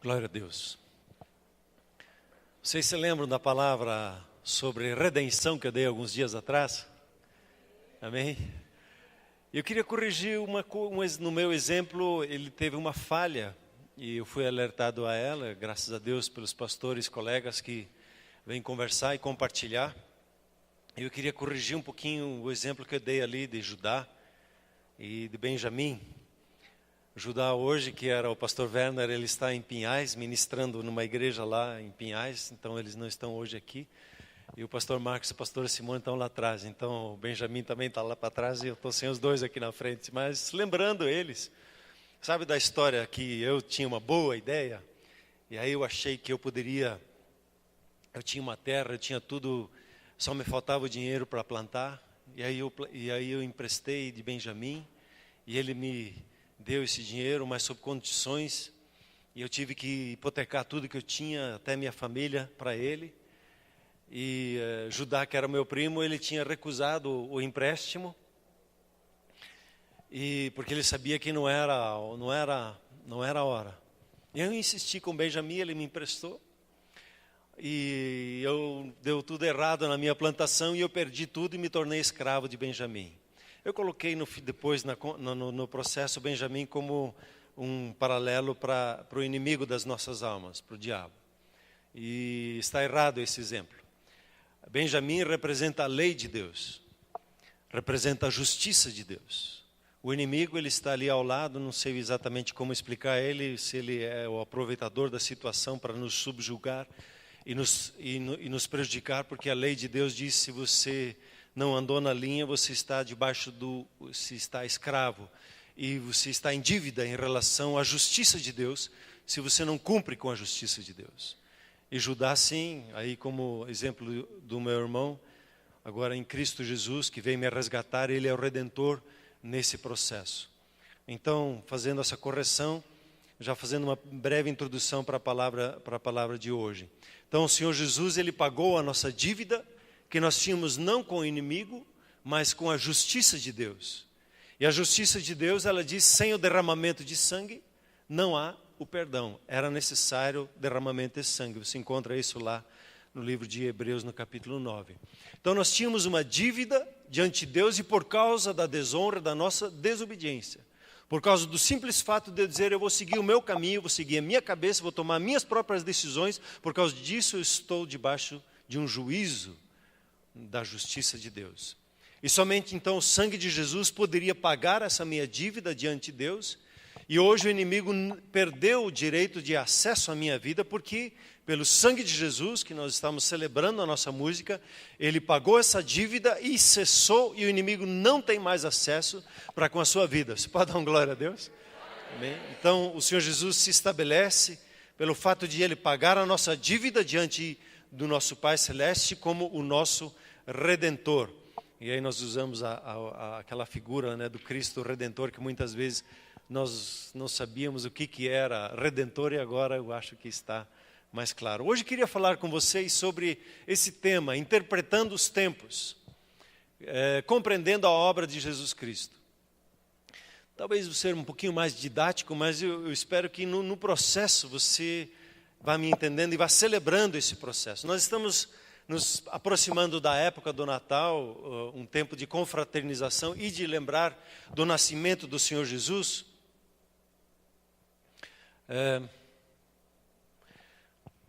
Glória a Deus. Vocês se lembram da palavra sobre redenção que eu dei alguns dias atrás? Amém? Eu queria corrigir no meu exemplo, ele teve uma falha e eu fui alertado a ela, graças a Deus, pelos pastores, colegas que vêm conversar e compartilhar. Eu queria corrigir um pouquinho o exemplo que eu dei ali de Judá e de Benjamim. Judá hoje, que era o pastor Werner, ele está em Pinhais, ministrando numa igreja lá em Pinhais, então eles não estão hoje aqui. E o pastor Marcos e a pastora Simone estão lá atrás, então o Benjamim também está lá para trás e eu estou sem os dois aqui na frente. Mas lembrando eles, sabe da história que eu tinha uma boa ideia? E aí eu achei que eu tinha uma terra, eu tinha tudo, só me faltava o dinheiro para plantar. E aí eu emprestei de Benjamim e ele me deu esse dinheiro, mas sob condições, e eu tive que hipotecar tudo que eu tinha, até minha família, para ele. E Judá, que era meu primo, ele tinha recusado o empréstimo, porque ele sabia que não era a hora. E eu insisti com Benjamim, ele me emprestou, e deu tudo errado na minha plantação, e eu perdi tudo e me tornei escravo de Benjamim. Eu coloquei depois no processo Benjamim como um paralelo para o inimigo das nossas almas, para o diabo. E está errado esse exemplo. Benjamim representa a lei de Deus, representa a justiça de Deus. O inimigo, ele está ali ao lado, não sei exatamente como explicar ele, se ele é o aproveitador da situação para nos subjugar e nos prejudicar, porque a lei de Deus diz: se você não andou na linha, você está você está escravo e você está em dívida em relação à justiça de Deus, se você não cumpre com a justiça de Deus. E Judá, sim, aí como exemplo do meu irmão, agora em Cristo Jesus, que veio me resgatar, ele é o Redentor nesse processo. Então, fazendo essa correção, já fazendo uma breve introdução para a palavra de hoje. Então, o Senhor Jesus, ele pagou a nossa dívida, que nós tínhamos não com o inimigo, mas com a justiça de Deus. E a justiça de Deus, ela diz: sem o derramamento de sangue, não há o perdão. Era necessário derramamento de sangue. Você encontra isso lá no livro de Hebreus, no capítulo 9. Então nós tínhamos uma dívida diante de Deus, e por causa da desonra, da nossa desobediência, por causa do simples fato de eu dizer: eu vou seguir o meu caminho, vou seguir a minha cabeça, vou tomar minhas próprias decisões, por causa disso eu estou debaixo de um juízo da justiça de Deus. E somente então o sangue de Jesus poderia pagar essa minha dívida diante de Deus. E hoje o inimigo perdeu o direito de acesso à minha vida, porque pelo sangue de Jesus, que nós estamos celebrando a nossa música, ele pagou essa dívida e cessou, e o inimigo não tem mais acesso para com a sua vida. Você pode dar uma glória a Deus? Amém? Então o Senhor Jesus se estabelece pelo fato de ele pagar a nossa dívida diante do nosso Pai Celeste como o nosso Redentor. E aí nós usamos aquela figura, né, do Cristo Redentor, que muitas vezes nós não sabíamos o que era Redentor, e agora eu acho que está mais claro. Hoje eu queria falar com vocês sobre esse tema, interpretando os tempos, compreendendo a obra de Jesus Cristo. Talvez eu seja um pouquinho mais didático, mas eu espero que no processo você vá me entendendo e vá celebrando esse processo. Nós estamos nos aproximando da época do Natal, um tempo de confraternização e de lembrar do nascimento do Senhor Jesus.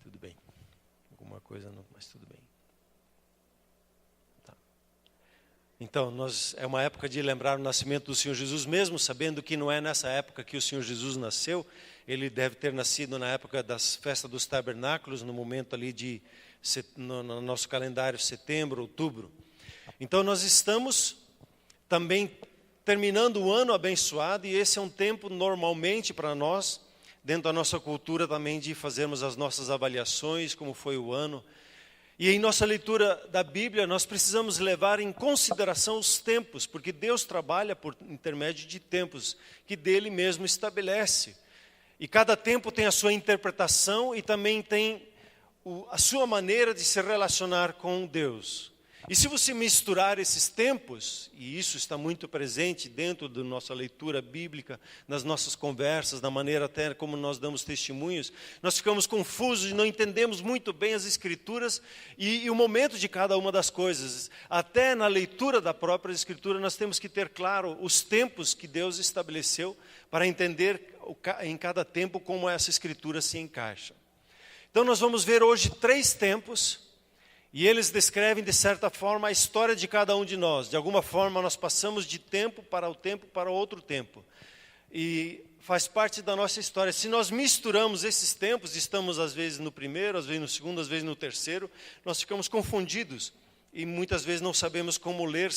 Tudo bem, alguma coisa não, mas tudo bem. Tá. Então, é uma época de lembrar o nascimento do Senhor Jesus, mesmo sabendo que não é nessa época que o Senhor Jesus nasceu. Ele deve ter nascido na época das festas dos tabernáculos, no momento ali no nosso calendário, setembro, outubro. Então nós estamos também terminando o ano abençoado, e esse é um tempo normalmente para nós, dentro da nossa cultura também, de fazermos as nossas avaliações, como foi o ano. E em nossa leitura da Bíblia, nós precisamos levar em consideração os tempos, porque Deus trabalha por intermédio de tempos que dele mesmo estabelece. E cada tempo tem a sua interpretação e também tem a sua maneira de se relacionar com Deus. E se você misturar esses tempos, e isso está muito presente dentro da nossa leitura bíblica, nas nossas conversas, na maneira até como nós damos testemunhos, nós ficamos confusos e não entendemos muito bem as Escrituras e o momento de cada uma das coisas. Até na leitura da própria Escritura nós temos que ter claro os tempos que Deus estabeleceu para entender em cada tempo como essa Escritura se encaixa. Então nós vamos ver hoje 3 tempos, e eles descrevem, de certa forma, a história de cada um de nós. De alguma forma, nós passamos de tempo para outro tempo. E faz parte da nossa história. Se nós misturamos esses tempos, estamos às vezes no primeiro, às vezes no segundo, às vezes no terceiro, nós ficamos confundidos. E muitas vezes não sabemos como ler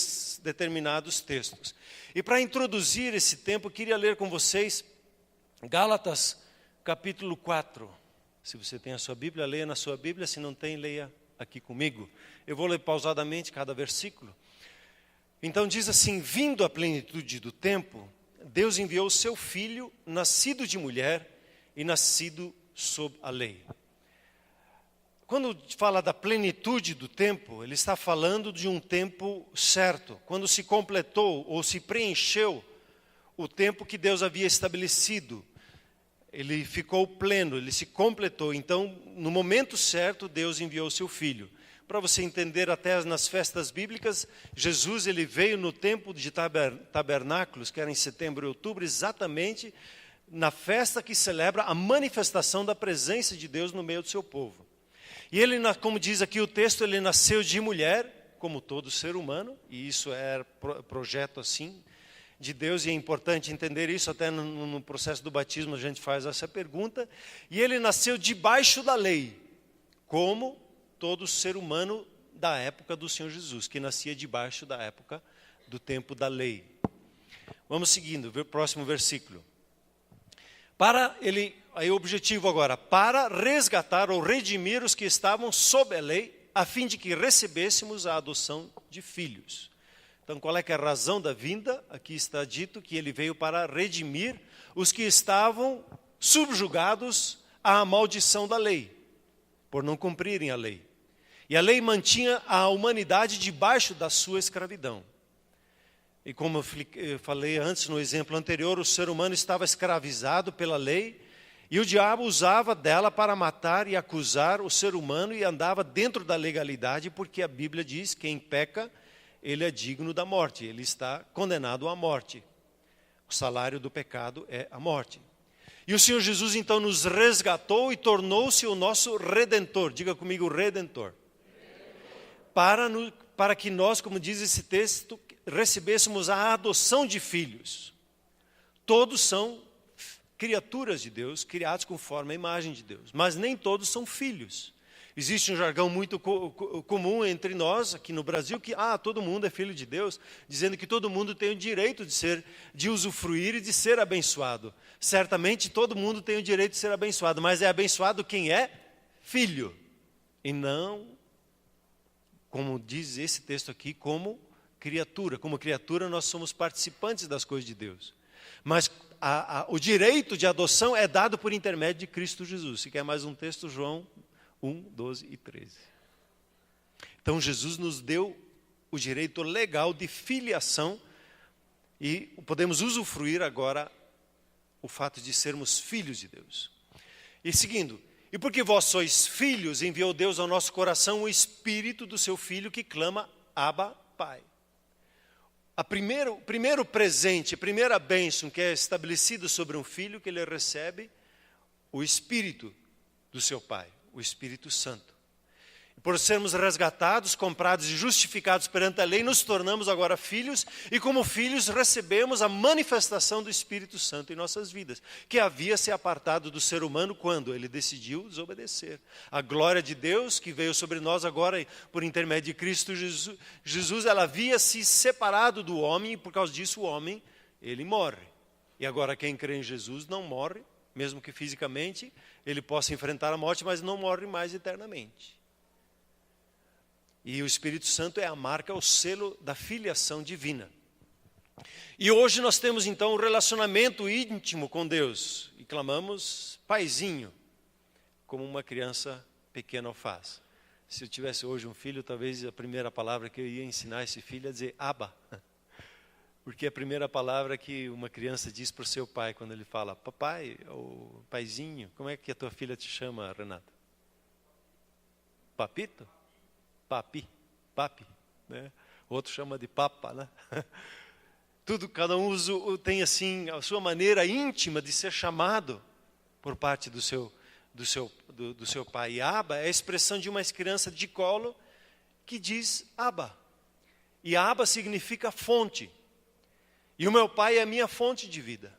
determinados textos. E para introduzir esse tempo, eu queria ler com vocês Gálatas, capítulo 4. Se você tem a sua Bíblia, leia na sua Bíblia. Se não tem, leia aqui comigo. Eu vou ler pausadamente cada versículo. Então diz assim: vindo à plenitude do tempo, Deus enviou o seu Filho, nascido de mulher e nascido sob a lei. Quando fala da plenitude do tempo, ele está falando de um tempo certo, quando se completou ou se preencheu o tempo que Deus havia estabelecido. Ele ficou pleno, ele se completou. Então, no momento certo, Deus enviou o seu Filho. Para você entender, até nas festas bíblicas, Jesus ele veio no tempo de tabernáculos, que era em setembro e outubro, exatamente na festa que celebra a manifestação da presença de Deus no meio do seu povo. E ele, como diz aqui o texto, ele nasceu de mulher, como todo ser humano, e isso é projeto assim de Deus, e é importante entender isso, até no processo do batismo a gente faz essa pergunta. E ele nasceu debaixo da lei, como todo ser humano da época do Senhor Jesus, que nascia debaixo da época do tempo da lei. Vamos seguindo, o próximo versículo. Aí o objetivo agora, para resgatar ou redimir os que estavam sob a lei, a fim de que recebêssemos a adoção de filhos. Então, qual é que é a razão da vinda? Aqui está dito que ele veio para redimir os que estavam subjugados à maldição da lei, por não cumprirem a lei. E a lei mantinha a humanidade debaixo da sua escravidão. E como eu falei antes no exemplo anterior, o ser humano estava escravizado pela lei, e o diabo usava dela para matar e acusar o ser humano, e andava dentro da legalidade, porque a Bíblia diz que quem peca, ele é digno da morte, ele está condenado à morte. O salário do pecado é a morte. E o Senhor Jesus então nos resgatou e tornou-se o nosso Redentor. Diga comigo, Redentor. Para que nós, como diz esse texto, recebêssemos a adoção de filhos. Todos são criaturas de Deus, criados conforme a imagem de Deus, mas nem todos são filhos. Existe um jargão muito comum entre nós, aqui no Brasil, que todo mundo é filho de Deus, dizendo que todo mundo tem o direito de usufruir e de ser abençoado. Certamente todo mundo tem o direito de ser abençoado, mas é abençoado quem é filho, e não, como diz esse texto aqui, como criatura. Como criatura nós somos participantes das coisas de Deus. Mas o direito de adoção é dado por intermédio de Cristo Jesus. Se quer mais um texto, João 1, 12 e 13. Então Jesus nos deu o direito legal de filiação e podemos usufruir agora o fato de sermos filhos de Deus. E seguindo, e porque vós sois filhos, enviou Deus ao nosso coração o Espírito do seu Filho que clama, Abba, Pai. O primeiro presente, a primeira bênção que é estabelecido sobre um filho, que ele recebe o Espírito do seu Pai, o Espírito Santo. E por sermos resgatados, comprados e justificados perante a lei, nos tornamos agora filhos, e como filhos recebemos a manifestação do Espírito Santo em nossas vidas, que havia se apartado do ser humano quando ele decidiu desobedecer. A glória de Deus que veio sobre nós agora por intermédio de Cristo Jesus, ela havia se separado do homem, e por causa disso o homem, ele morre. E agora quem crê em Jesus não morre, mesmo que fisicamente ele possa enfrentar a morte, mas não morre mais eternamente. E o Espírito Santo é a marca, o selo da filiação divina. E hoje nós temos então um relacionamento íntimo com Deus. E clamamos, Paizinho, como uma criança pequena o faz. Se eu tivesse hoje um filho, talvez a primeira palavra que eu ia ensinar esse filho é dizer Abba. Porque é a primeira palavra que uma criança diz para o seu pai quando ele fala, papai, ou paizinho, como é que a tua filha te chama, Renata? Papito? Papi, papi, né? Outro chama de papa, né? Tudo, cada um tem assim a sua maneira íntima de ser chamado por parte do seu pai. E Abba é a expressão de uma criança de colo que diz Abba. E Abba significa fonte. E o meu pai é a minha fonte de vida,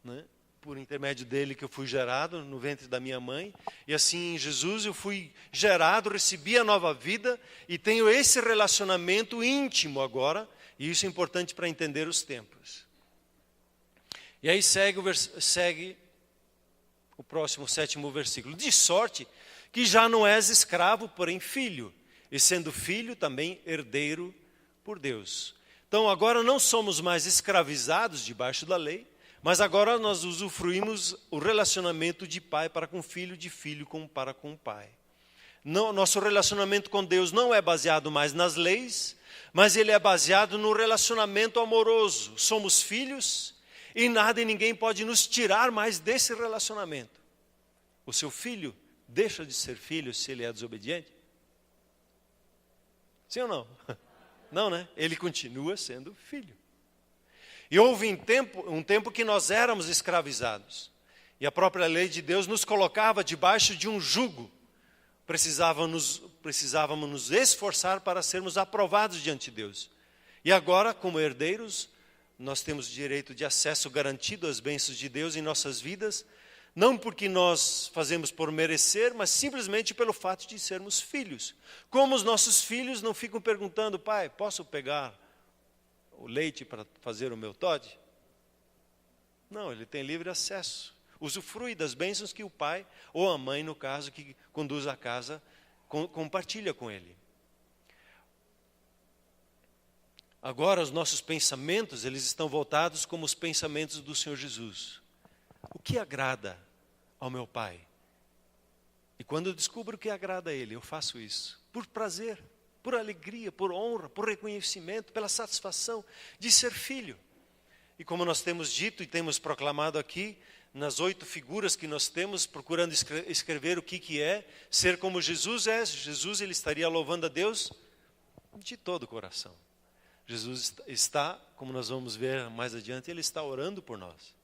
né? Por intermédio dele que eu fui gerado no ventre da minha mãe. E assim em Jesus eu fui gerado, recebi a nova vida e tenho esse relacionamento íntimo agora. E isso é importante para entender os tempos. E aí segue o próximo, 7º versículo. De sorte que já não és escravo, porém filho. E sendo filho, também herdeiro por Deus. Então agora não somos mais escravizados debaixo da lei, mas agora nós usufruímos o relacionamento de pai para com filho, de filho para com o pai. Não, nosso relacionamento com Deus não é baseado mais nas leis, mas ele é baseado no relacionamento amoroso. Somos filhos e nada e ninguém pode nos tirar mais desse relacionamento. O seu filho deixa de ser filho se ele é desobediente? Sim ou não? Não, né? Ele continua sendo filho. E houve um tempo que nós éramos escravizados. E a própria lei de Deus nos colocava debaixo de um jugo. Precisávamos nos esforçar para sermos aprovados diante de Deus. E agora, como herdeiros, nós temos direito de acesso garantido às bênçãos de Deus em nossas vidas, não porque nós fazemos por merecer, mas simplesmente pelo fato de sermos filhos. Como os nossos filhos não ficam perguntando, pai, posso pegar o leite para fazer o meu Toddy? Não, ele tem livre acesso. Usufrui das bênçãos que o pai, ou a mãe, no caso, que conduz a casa, compartilha com ele. Agora os nossos pensamentos, eles estão voltados como os pensamentos do Senhor Jesus. O que agrada ao meu pai? E quando eu descubro o que agrada a ele, eu faço isso. Por prazer, por alegria, por honra, por reconhecimento, pela satisfação de ser filho. E como nós temos dito e temos proclamado aqui, nas 8 figuras que nós temos, procurando escrever o que é ser como Jesus é. Jesus, ele estaria louvando a Deus de todo o coração. Jesus está, como nós vamos ver mais adiante, ele está orando por nós.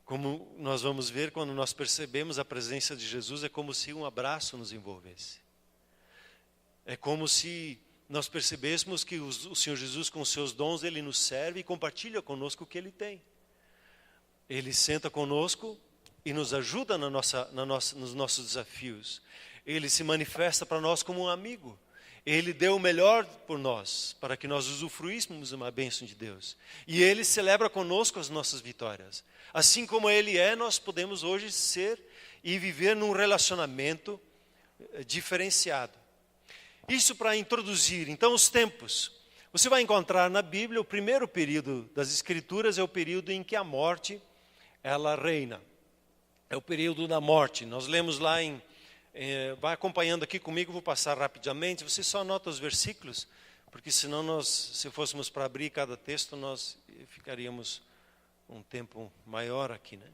Como nós vamos ver, quando nós percebemos a presença de Jesus, é como se um abraço nos envolvesse. É como se nós percebêssemos que o Senhor Jesus, com os seus dons, ele nos serve e compartilha conosco o que ele tem. Ele senta conosco e nos ajuda nos nossos desafios. Ele se manifesta para nós como um amigo. Ele deu o melhor por nós, para que nós usufruíssemos uma bênção de Deus. E ele celebra conosco as nossas vitórias. Assim como ele é, nós podemos hoje ser e viver num relacionamento diferenciado. Isso para introduzir, então, os tempos. Você vai encontrar na Bíblia, o primeiro período das Escrituras é o período em que a morte, ela reina. É o período da morte. Nós lemos lá vai acompanhando aqui comigo, vou passar rapidamente. Você só anota os versículos, porque senão se fôssemos para abrir cada texto, nós ficaríamos um tempo maior aqui, né?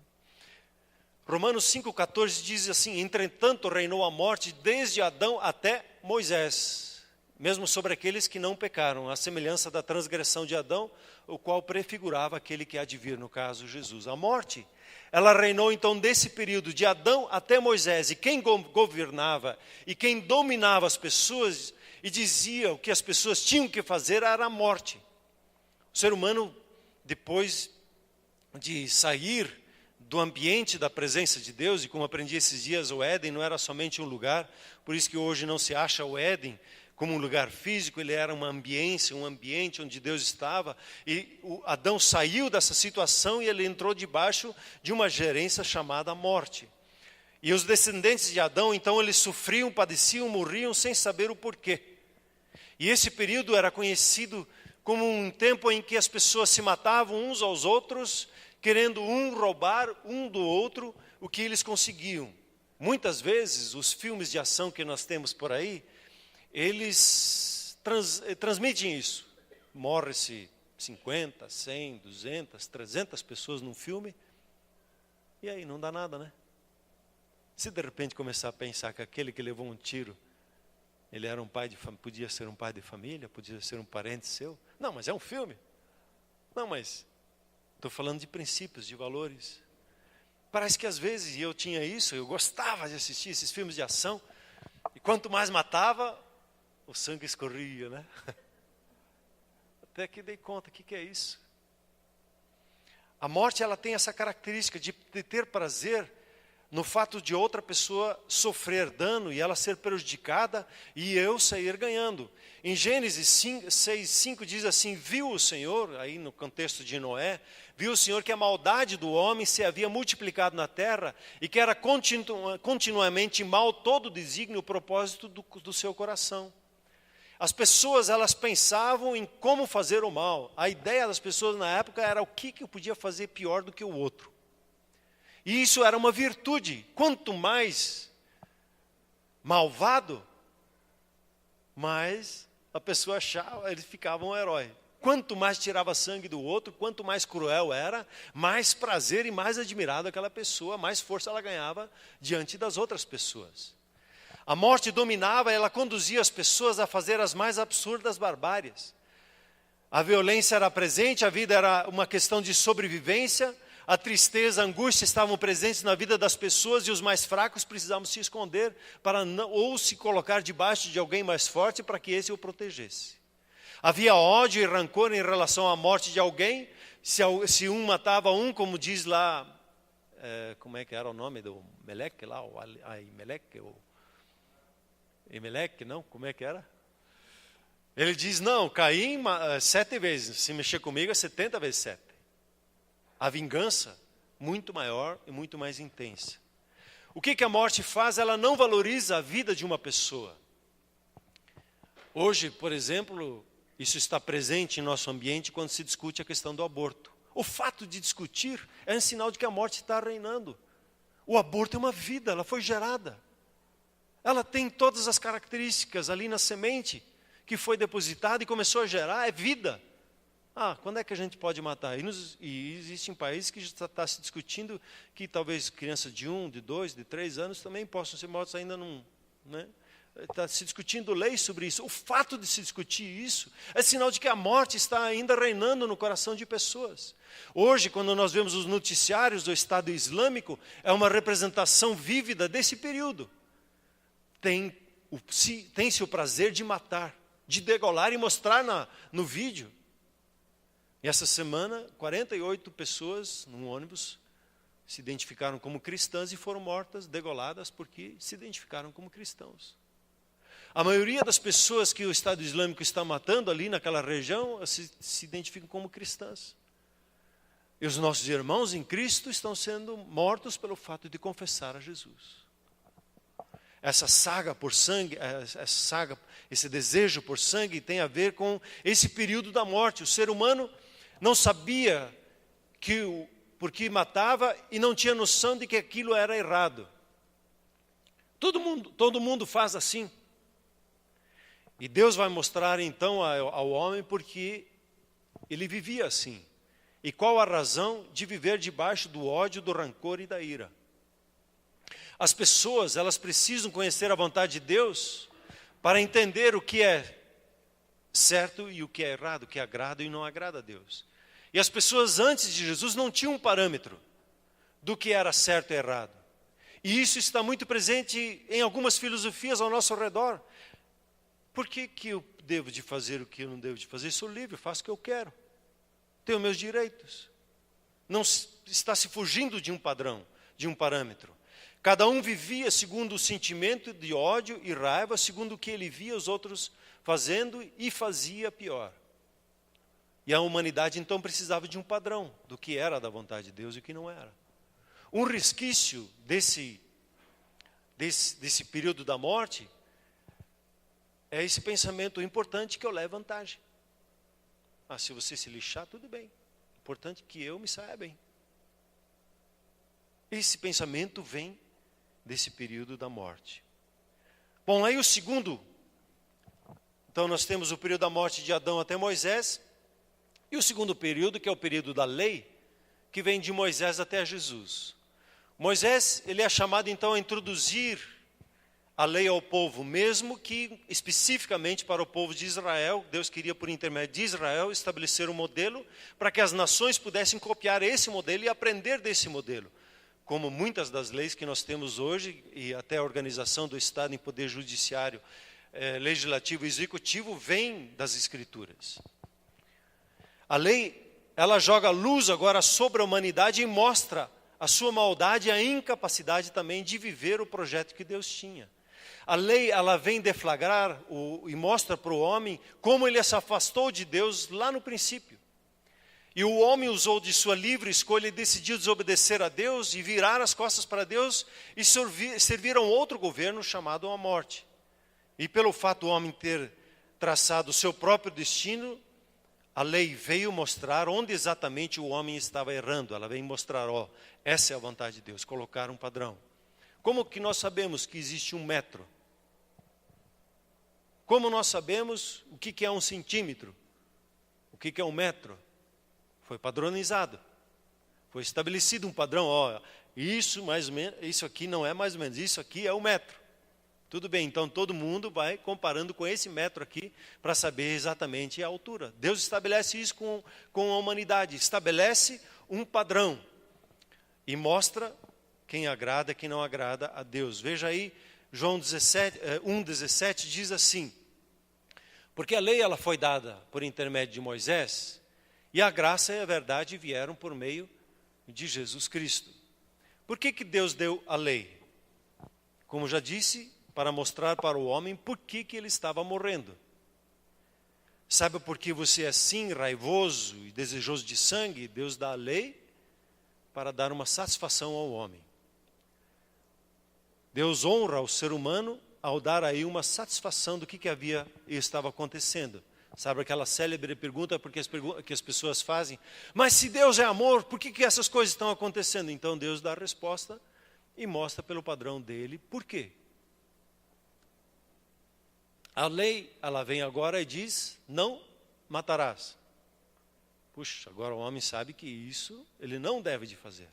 Romanos 5,14 diz assim: entretanto reinou a morte desde Adão até Moisés, mesmo sobre aqueles que não pecaram, à semelhança da transgressão de Adão, o qual prefigurava aquele que há de vir, no caso Jesus. A morte, ela reinou então desse período de Adão até Moisés, e quem governava e quem dominava as pessoas e dizia o que as pessoas tinham que fazer era a morte. O ser humano, depois de sair do ambiente da presença de Deus, e como aprendi esses dias, o Éden não era somente um lugar, por isso que hoje não se acha o Éden como um lugar físico, ele era uma ambiência, um ambiente onde Deus estava, e Adão saiu dessa situação e ele entrou debaixo de uma gerência chamada morte. E os descendentes de Adão, então, eles sofriam, padeciam, morriam sem saber o porquê. E esse período era conhecido como um tempo em que as pessoas se matavam uns aos outros, querendo roubar um do outro o que eles conseguiam. Muitas vezes, os filmes de ação que nós temos por aí, eles transmitem isso. Morre-se 50, 100, 200, 300 pessoas num filme, e aí não dá nada, né? Se de repente começar a pensar que aquele que levou um tiro, ele era um pai de família, podia ser um pai de família, podia ser um parente seu. Não, mas é um filme. Não, mas estou falando de princípios, de valores. Parece que às vezes, e eu tinha isso, eu gostava de assistir esses filmes de ação, e quanto mais matava, o sangue escorria, né? Até que dei conta, o que é isso? A morte, ela tem essa característica de ter prazer no fato de outra pessoa sofrer dano e ela ser prejudicada e eu sair ganhando. Em Gênesis 6:5 diz assim: viu o Senhor, aí no contexto de Noé, viu o Senhor que a maldade do homem se havia multiplicado na terra e que era continuamente mal todo o desígnio e o propósito do seu coração. As pessoas, elas pensavam em como fazer o mal. A ideia das pessoas na época era o que eu podia fazer pior do que o outro. E isso era uma virtude. Quanto mais malvado, mais a pessoa achava, eles ficavam um herói. Quanto mais tirava sangue do outro, quanto mais cruel era, mais prazer e mais admirado aquela pessoa, mais força ela ganhava diante das outras pessoas. A morte dominava, ela conduzia as pessoas a fazer as mais absurdas barbáries. A violência era presente, a vida era uma questão de sobrevivência, a tristeza, a angústia estavam presentes na vida das pessoas e os mais fracos precisavam se esconder para não, ou se colocar debaixo de alguém mais forte para que esse o protegesse. Havia ódio e rancor em relação à morte de alguém. Se um matava um, como diz lá, como é que era o nome do Meleque lá, o Aimeleque, o Emelec, não? Como é que era? Ele diz, não, Caim 7 vezes, se mexer comigo é 70 vezes 7. A vingança, muito maior e muito mais intensa. O que a morte faz? Ela não valoriza a vida de uma pessoa. Hoje, por exemplo, isso está presente em nosso ambiente quando se discute a questão do aborto. O fato de discutir é um sinal de que a morte está reinando. O aborto é uma vida, ela foi gerada. Ela tem todas as características ali na semente que foi depositada e começou a gerar, é vida. Quando é que a gente pode matar? E existem países que já está se discutindo que talvez crianças de 1, de 2, de 3 anos também possam ser mortas ainda não. Está se discutindo leis sobre isso. O fato de se discutir isso é sinal de que a morte está ainda reinando no coração de pessoas. Hoje, quando nós vemos os noticiários do Estado Islâmico, é uma representação vívida desse período. Tem-se o prazer de matar, de degolar e mostrar no vídeo. E essa semana, 48 pessoas num ônibus se identificaram como cristãs e foram mortas, degoladas, porque se identificaram como cristãos. A maioria das pessoas que o Estado Islâmico está matando ali naquela região se identificam como cristãs. E os nossos irmãos em Cristo estão sendo mortos pelo fato de confessar a Jesus. Essa saga por sangue, esse desejo por sangue tem a ver com esse período da morte. O ser humano não sabia porque matava e não tinha noção de que aquilo era errado. Todo mundo faz assim. E Deus vai mostrar então ao homem porque ele vivia assim. E qual a razão de viver debaixo do ódio, do rancor e da ira. As pessoas, elas precisam conhecer a vontade de Deus para entender o que é certo e o que é errado, o que agrada e não agrada a Deus. E as pessoas antes de Jesus não tinham um parâmetro do que era certo e errado. E isso está muito presente em algumas filosofias ao nosso redor. Por que eu devo de fazer o que eu não devo de fazer? Sou livre, faço o que eu quero. Tenho meus direitos. Não está se fugindo de um padrão, de um parâmetro. Cada um vivia segundo o sentimento de ódio e raiva, segundo o que ele via os outros fazendo e fazia pior. E a humanidade então precisava de um padrão do que era da vontade de Deus e o que não era. Um resquício desse período da morte é esse pensamento importante que eu levo vantagem. Se você se lixar, tudo bem. Importante que eu me saia bem. Esse pensamento vem desse período da morte. Bom, aí o segundo. Então nós temos o período da morte de Adão até Moisés. E o segundo período, que é o período da lei, que vem de Moisés até Jesus. Moisés, ele é chamado então a introduzir a lei ao povo, mesmo que especificamente para o povo de Israel. Deus queria, por intermédio de Israel, estabelecer um modelo para que as nações pudessem copiar esse modelo e aprender desse modelo. Como muitas das leis que nós temos hoje, e até a organização do Estado em poder judiciário, legislativo e executivo, vem das Escrituras. A lei, ela joga luz agora sobre a humanidade e mostra a sua maldade e a incapacidade também de viver o projeto que Deus tinha. A lei, ela vem deflagrar e mostra para o homem como ele se afastou de Deus lá no princípio. E o homem usou de sua livre escolha e decidiu desobedecer a Deus e virar as costas para Deus e servir a um outro governo chamado a morte. E pelo fato do homem ter traçado o seu próprio destino, a lei veio mostrar onde exatamente o homem estava errando. Ela veio mostrar, essa é a vontade de Deus, colocar um padrão. Como que nós sabemos que existe um metro? Como nós sabemos o que é um centímetro? O que é um metro? Foi padronizado. Foi estabelecido um padrão. Isso mais ou menos, isso aqui não é mais ou menos, isso aqui é o metro. Tudo bem, então todo mundo vai comparando com esse metro aqui para saber exatamente a altura. Deus estabelece isso com a humanidade, estabelece um padrão e mostra quem agrada e quem não agrada a Deus. Veja aí, João 1,17 diz assim: porque a lei ela foi dada por intermédio de Moisés, e a graça e a verdade vieram por meio de Jesus Cristo. Por que Deus deu a lei? Como já disse, para mostrar para o homem por que ele estava morrendo. Sabe por que você é assim, raivoso e desejoso de sangue? Deus dá a lei para dar uma satisfação ao homem. Deus honra o ser humano ao dar aí uma satisfação do que havia e estava acontecendo. Sabe aquela célebre pergunta que as pessoas fazem? Mas se Deus é amor, por que essas coisas estão acontecendo? Então Deus dá a resposta e mostra pelo padrão dele por quê. A lei, ela vem agora e diz, não matarás. Puxa, agora o homem sabe que isso ele não deve de fazer.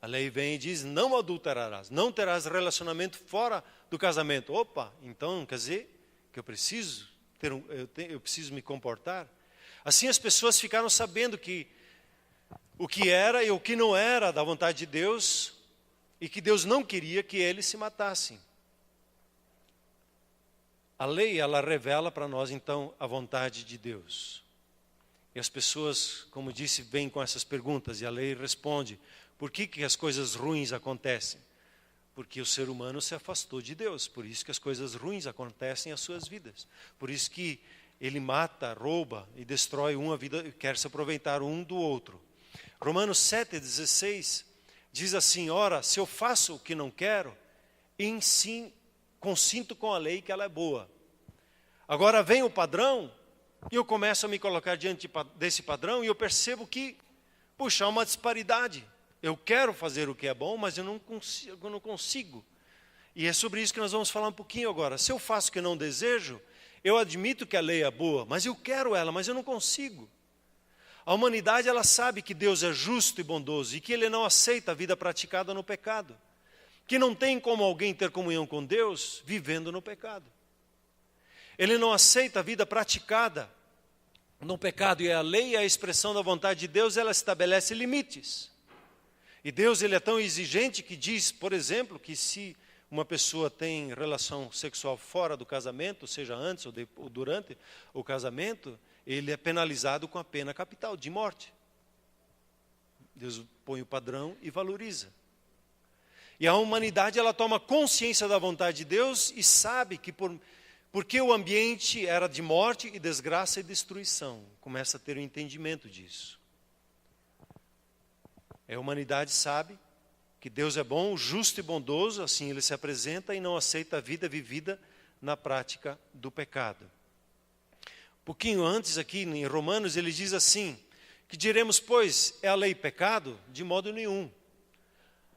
A lei vem e diz, não adulterarás, não terás relacionamento fora do casamento. Opa, então quer dizer que eu preciso me comportar. Assim as pessoas ficaram sabendo que o que era e o que não era da vontade de Deus, e que Deus não queria que eles se matassem. A lei, ela revela para nós, então, a vontade de Deus. E as pessoas, como disse, vêm com essas perguntas, e a lei responde, por que as coisas ruins acontecem? Porque o ser humano se afastou de Deus, por isso que as coisas ruins acontecem às suas vidas. Por isso que ele mata, rouba e destrói uma vida, quer se aproveitar um do outro. Romanos 7,16 diz assim, ora, se eu faço o que não quero, consinto com a lei que ela é boa. Agora vem o padrão e eu começo a me colocar diante desse padrão e eu percebo que, puxa, há uma disparidade. Eu quero fazer o que é bom, mas eu não consigo. E é sobre isso que nós vamos falar um pouquinho agora. Se eu faço o que não desejo, eu admito que a lei é boa, mas eu quero ela, mas eu não consigo. A humanidade, ela sabe que Deus é justo e bondoso e que Ele não aceita a vida praticada no pecado. Que não tem como alguém ter comunhão com Deus vivendo no pecado. Ele não aceita a vida praticada no pecado, e a lei, a expressão da vontade de Deus, ela estabelece limites. E Deus, ele é tão exigente que diz, por exemplo, que se uma pessoa tem relação sexual fora do casamento, seja antes ou durante o casamento, ele é penalizado com a pena capital de morte. Deus põe o padrão e valoriza. E a humanidade, ela toma consciência da vontade de Deus e sabe que porque o ambiente era de morte e desgraça e destruição, começa a ter um entendimento disso. A humanidade sabe que Deus é bom, justo e bondoso, assim Ele se apresenta e não aceita a vida vivida na prática do pecado. Um pouquinho antes aqui em Romanos ele diz assim, que diremos, pois, é a lei pecado? De modo nenhum.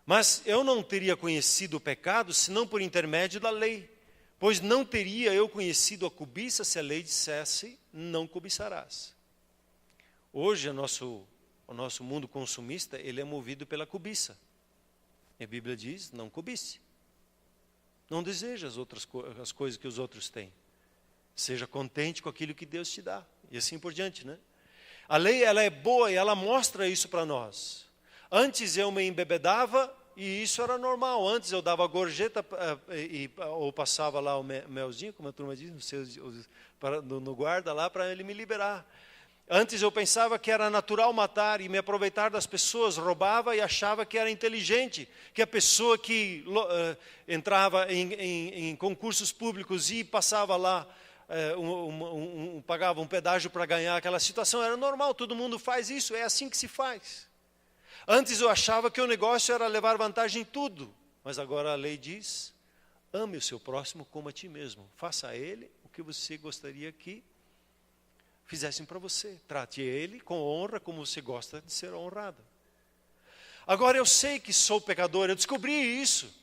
Mas eu não teria conhecido o pecado senão por intermédio da lei. Pois não teria eu conhecido a cobiça se a lei dissesse, não cobiçarás. Hoje o nosso mundo consumista, ele é movido pela cobiça. E a Bíblia diz, não cobice. Não deseje as coisas que os outros têm. Seja contente com aquilo que Deus te dá. E assim por diante, né? A lei, ela é boa e ela mostra isso para nós. Antes eu me embebedava e isso era normal. Antes eu dava gorjeta ou passava lá o melzinho, como a turma diz, no guarda lá para ele me liberar. Antes eu pensava que era natural matar e me aproveitar das pessoas, roubava e achava que era inteligente, que a pessoa que entrava em concursos públicos e passava lá, pagava um pedágio para ganhar aquela situação, era normal, todo mundo faz isso, é assim que se faz. Antes eu achava que o negócio era levar vantagem em tudo, mas agora a lei diz, ame o seu próximo como a ti mesmo, faça a ele o que você gostaria que fizessem para você. Trate ele com honra como você gosta de ser honrado. Agora eu sei que sou pecador, eu descobri isso.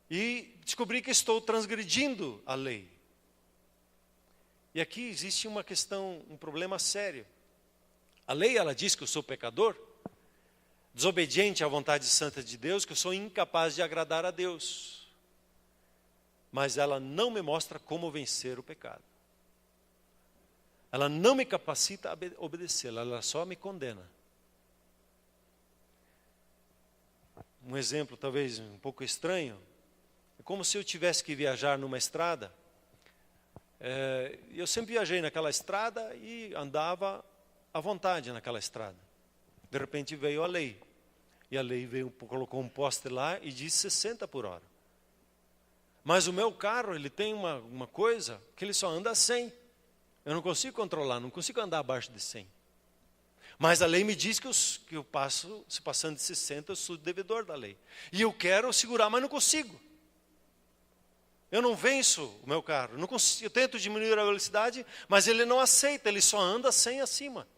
E descobri que estou transgredindo a lei. E aqui existe uma questão, um problema sério. A lei, ela diz que eu sou pecador, desobediente à vontade santa de Deus, que eu sou incapaz de agradar a Deus. Mas ela não me mostra como vencer o pecado. Ela não me capacita a obedecê-la, ela só me condena. Um exemplo talvez um pouco estranho, é como se eu tivesse que viajar numa estrada. Eu sempre viajei naquela estrada e andava à vontade naquela estrada. De repente veio a lei. E a lei colocou um poste lá e disse 60 por hora. Mas o meu carro, ele tem uma coisa que ele só anda a 100. Eu não consigo controlar, não consigo andar abaixo de 100. Mas a lei me diz que eu passo, se passando de 60, eu sou devedor da lei. E eu quero segurar, mas não consigo. Eu não venço o meu carro. Não consigo, eu tento diminuir a velocidade, mas ele não aceita, ele só anda 100 acima.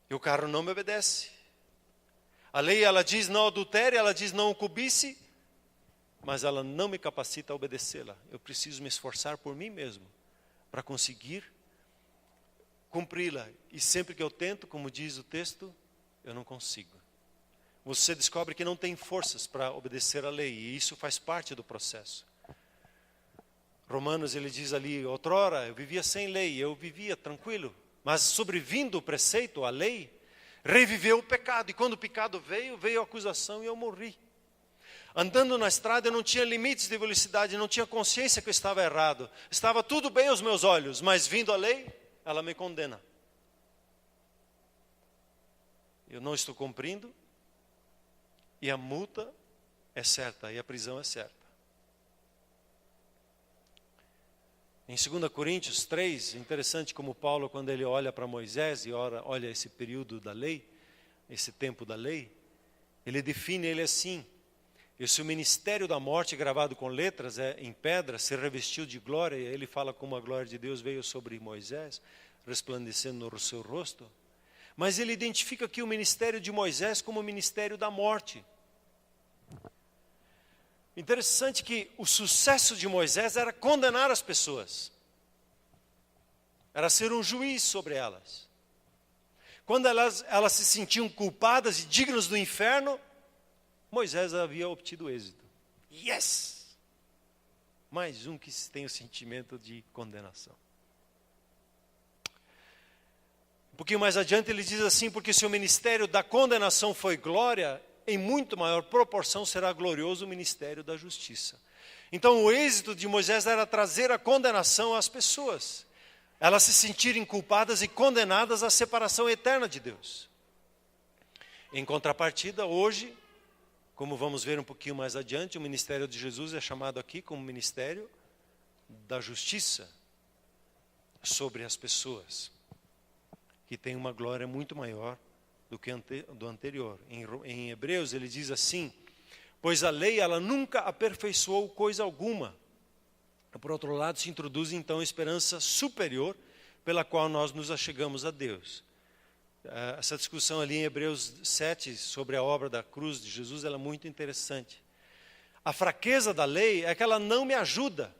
E o carro não me obedece. A lei, ela diz não adultere, ela diz não cobice, mas ela não me capacita a obedecê-la. Eu preciso me esforçar por mim mesmo para conseguir cumpri-la. E sempre que eu tento, como diz o texto, eu não consigo. Você descobre que não tem forças para obedecer a lei, e isso faz parte do processo. Romanos, ele diz ali, outrora eu vivia sem lei, eu vivia tranquilo, mas sobrevindo o preceito, a lei, reviveu o pecado, e quando o pecado veio a acusação e eu morri. Andando na estrada eu não tinha limites de velocidade, não tinha consciência que eu estava errado. Estava tudo bem aos meus olhos, mas vindo a lei, ela me condena. Eu não estou cumprindo, e a multa é certa, e a prisão é certa. Em 2 Coríntios 3, interessante como Paulo, quando ele olha para Moisés e olha esse período da lei, esse tempo da lei, ele define ele assim: esse ministério da morte gravado com letras em pedra se revestiu de glória, e ele fala como a glória de Deus veio sobre Moisés, resplandecendo no seu rosto. Mas ele identifica aqui o ministério de Moisés como o ministério da morte. Interessante que o sucesso de Moisés era condenar as pessoas. Era ser um juiz sobre elas. Quando elas se sentiam culpadas e dignas do inferno, Moisés havia obtido êxito. Yes! Mais um que tem o sentimento de condenação. Um pouquinho mais adiante ele diz assim: porque se o ministério da condenação foi glória, em muito maior proporção será glorioso o ministério da justiça. Então o êxito de Moisés era trazer a condenação às pessoas. Elas se sentirem culpadas e condenadas à separação eterna de Deus. Em contrapartida, hoje, como vamos ver um pouquinho mais adiante, o ministério de Jesus é chamado aqui como ministério da justiça sobre as pessoas, que tem uma glória muito maior do que do anterior. Em Hebreus ele diz assim: pois a lei ela nunca aperfeiçoou coisa alguma. Por outro lado, se introduz então a esperança superior pela qual nós nos achegamos a Deus. Essa discussão ali em Hebreus 7 sobre a obra da cruz de Jesus, ela é muito interessante. A fraqueza da lei é que ela não me ajuda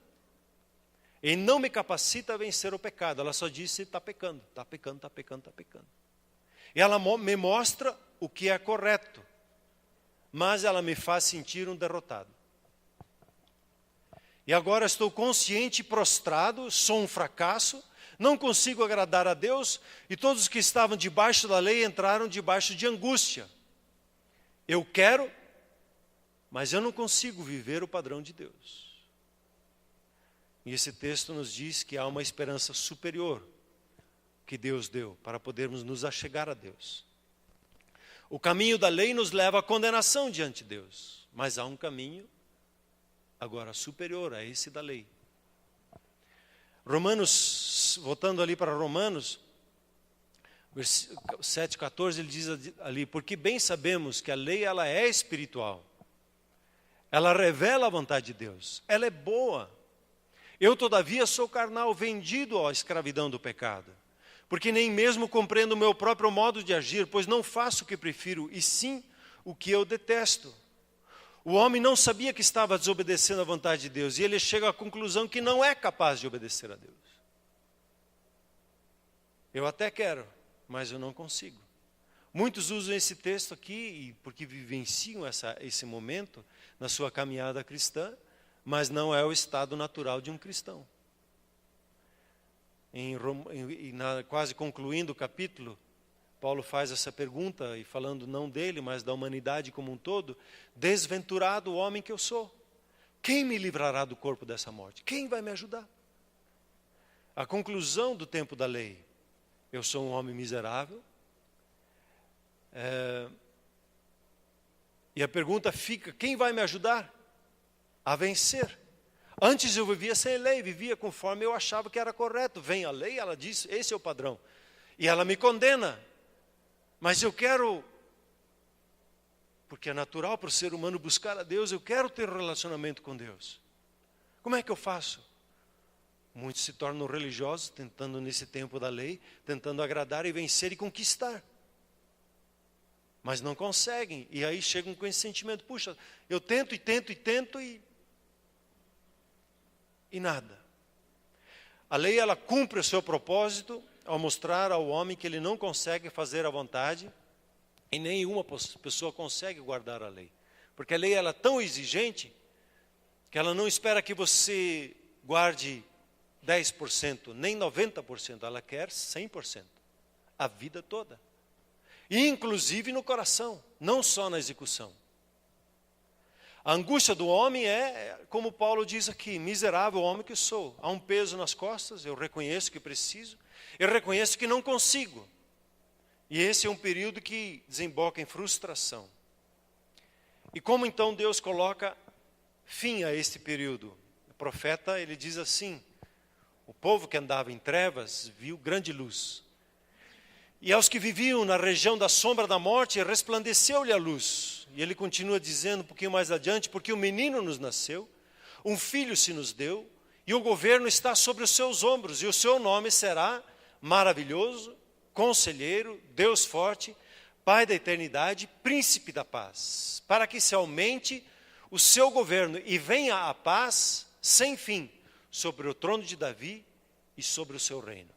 e não me capacita a vencer o pecado. Ela só diz se está pecando, está pecando, está pecando, está pecando. E ela me mostra o que é correto, mas ela me faz sentir um derrotado. E agora estou consciente, prostrado, sou um fracasso, não consigo agradar a Deus, e todos os que estavam debaixo da lei entraram debaixo de angústia. Eu quero, mas eu não consigo viver o padrão de Deus. E esse texto nos diz que há uma esperança superior que Deus deu para podermos nos achegar a Deus. O caminho da lei nos leva à condenação diante de Deus, mas há um caminho agora superior a esse da lei. Romanos, voltando ali para Romanos, 7,14, ele diz ali, porque bem sabemos que a lei ela é espiritual, ela revela a vontade de Deus, ela é boa. Eu todavia sou carnal, vendido à escravidão do pecado, porque nem mesmo compreendo o meu próprio modo de agir, pois não faço o que prefiro, e sim o que eu detesto. O homem não sabia que estava desobedecendo à vontade de Deus, e ele chega à conclusão que não é capaz de obedecer a Deus. Eu até quero, mas eu não consigo. Muitos usam esse texto aqui porque vivenciam esse momento na sua caminhada cristã, mas não é o estado natural de um cristão. Quase concluindo o capítulo, Paulo faz essa pergunta, e falando não dele, mas da humanidade como um todo: desventurado o homem que eu sou, quem me livrará do corpo dessa morte? Quem vai me ajudar? A conclusão do tempo da lei: eu sou um homem miserável. E a pergunta fica: quem vai me ajudar a vencer? Antes eu vivia sem lei, vivia conforme eu achava que era correto. Vem a lei, ela diz, esse é o padrão. E ela me condena. Mas eu quero, porque é natural para o ser humano buscar a Deus, eu quero ter um relacionamento com Deus. Como é que eu faço? Muitos se tornam religiosos, tentando nesse tempo da lei, tentando agradar e vencer e conquistar. Mas não conseguem, e aí chegam com esse sentimento: puxa, eu tento e tento e tento e nada. A lei ela cumpre o seu propósito ao mostrar ao homem que ele não consegue fazer a vontade, e nenhuma pessoa consegue guardar a lei. Porque a lei ela é tão exigente que ela não espera que você guarde 10%, nem 90%, ela quer 100%, a vida toda. E inclusive no coração, não só na execução. A angústia do homem é, como Paulo diz aqui: miserável homem que sou. Há um peso nas costas, eu reconheço que preciso, eu reconheço que não consigo. E esse é um período que desemboca em frustração. E como então Deus coloca fim a este período? O profeta, ele diz assim: o povo que andava em trevas viu grande luz. E aos que viviam na região da sombra da morte, resplandeceu-lhe a luz. E ele continua dizendo um pouquinho mais adiante: porque um menino nos nasceu, um filho se nos deu, e o governo está sobre os seus ombros, e o seu nome será Maravilhoso, Conselheiro, Deus Forte, Pai da Eternidade, Príncipe da Paz, para que se aumente o seu governo e venha a paz sem fim sobre o trono de Davi e sobre o seu reino.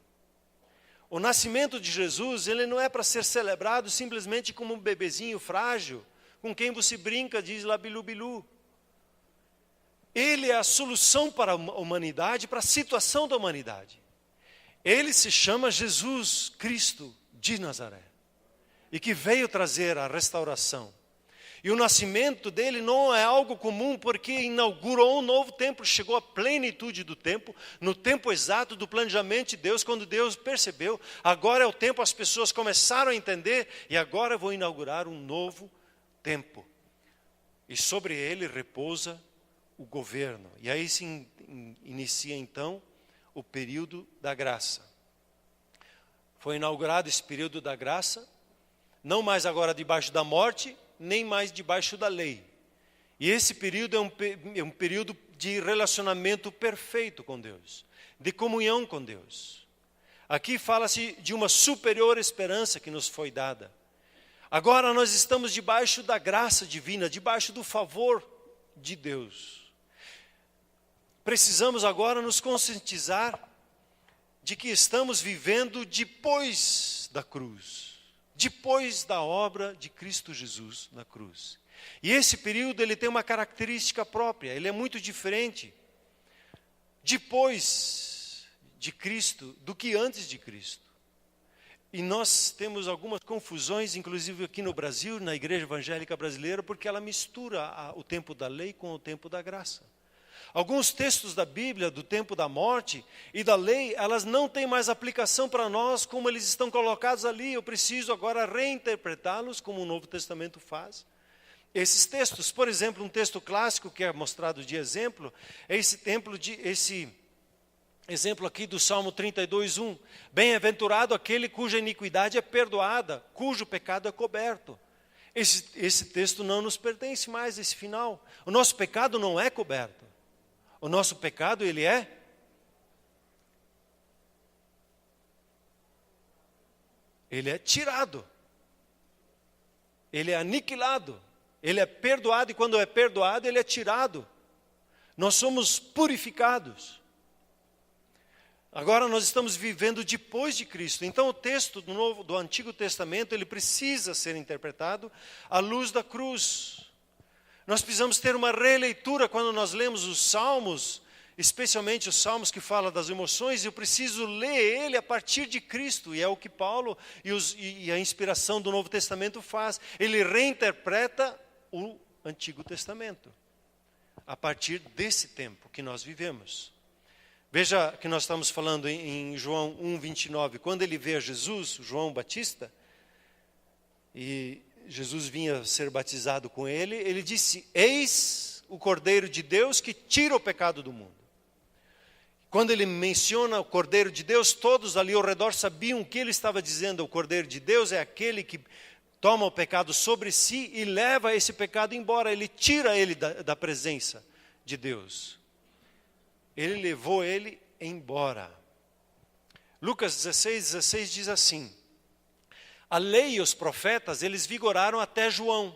O nascimento de Jesus, ele não é para ser celebrado simplesmente como um bebezinho frágil, com quem você brinca, diz lá bilu bilu. Ele é a solução para a humanidade, para a situação da humanidade. Ele se chama Jesus Cristo de Nazaré, e que veio trazer a restauração. E o nascimento dele não é algo comum, porque inaugurou um novo tempo, chegou à plenitude do tempo, no tempo exato do planejamento de Deus, quando Deus percebeu: agora é o tempo, as pessoas começaram a entender, e agora eu vou inaugurar um novo tempo. E sobre ele repousa o governo. E aí se inicia então o período da graça. Foi inaugurado esse período da graça, não mais agora debaixo da morte, nem mais debaixo da lei. E esse período é um período de relacionamento perfeito com Deus, de comunhão com Deus. Aqui fala-se de uma superior esperança que nos foi dada. Agora nós estamos debaixo da graça divina, debaixo do favor de Deus. Precisamos agora nos conscientizar de que estamos vivendo depois da cruz, depois da obra de Cristo Jesus na cruz. E esse período ele tem uma característica própria, ele é muito diferente depois de Cristo do que antes de Cristo. E nós temos algumas confusões, inclusive aqui no Brasil, na igreja evangélica brasileira, porque ela mistura o tempo da lei com o tempo da graça. Alguns textos da Bíblia, do tempo da morte e da lei, elas não têm mais aplicação para nós como eles estão colocados ali. Eu preciso agora reinterpretá-los como o Novo Testamento faz. Esses textos, por exemplo, um texto clássico que é mostrado de exemplo, é esse exemplo aqui do Salmo 32:1. Bem-aventurado aquele cuja iniquidade é perdoada, cujo pecado é coberto. Esse texto não nos pertence mais, esse final. O nosso pecado não é coberto. O nosso pecado, ele é tirado. Ele é aniquilado. Ele é perdoado e quando é perdoado, ele é tirado. Nós somos purificados. Agora nós estamos vivendo depois de Cristo. Então o texto do Antigo Testamento, ele precisa ser interpretado à luz da cruz. Nós precisamos ter uma releitura quando nós lemos os Salmos, especialmente os Salmos que falam das emoções. Eu preciso ler ele a partir de Cristo, e é o que Paulo e a inspiração do Novo Testamento faz. Ele reinterpreta o Antigo Testamento, a partir desse tempo que nós vivemos. Veja que nós estamos falando em João 1:29, quando ele vê a Jesus, João Batista, e Jesus vinha ser batizado com ele, ele disse: eis o Cordeiro de Deus que tira o pecado do mundo. Quando ele menciona o Cordeiro de Deus, todos ali ao redor sabiam o que ele estava dizendo. O Cordeiro de Deus é aquele que toma o pecado sobre si e leva esse pecado embora, ele tira ele da presença de Deus. Ele levou ele embora. Lucas 16:16 diz assim: a lei e os profetas, eles vigoraram até João.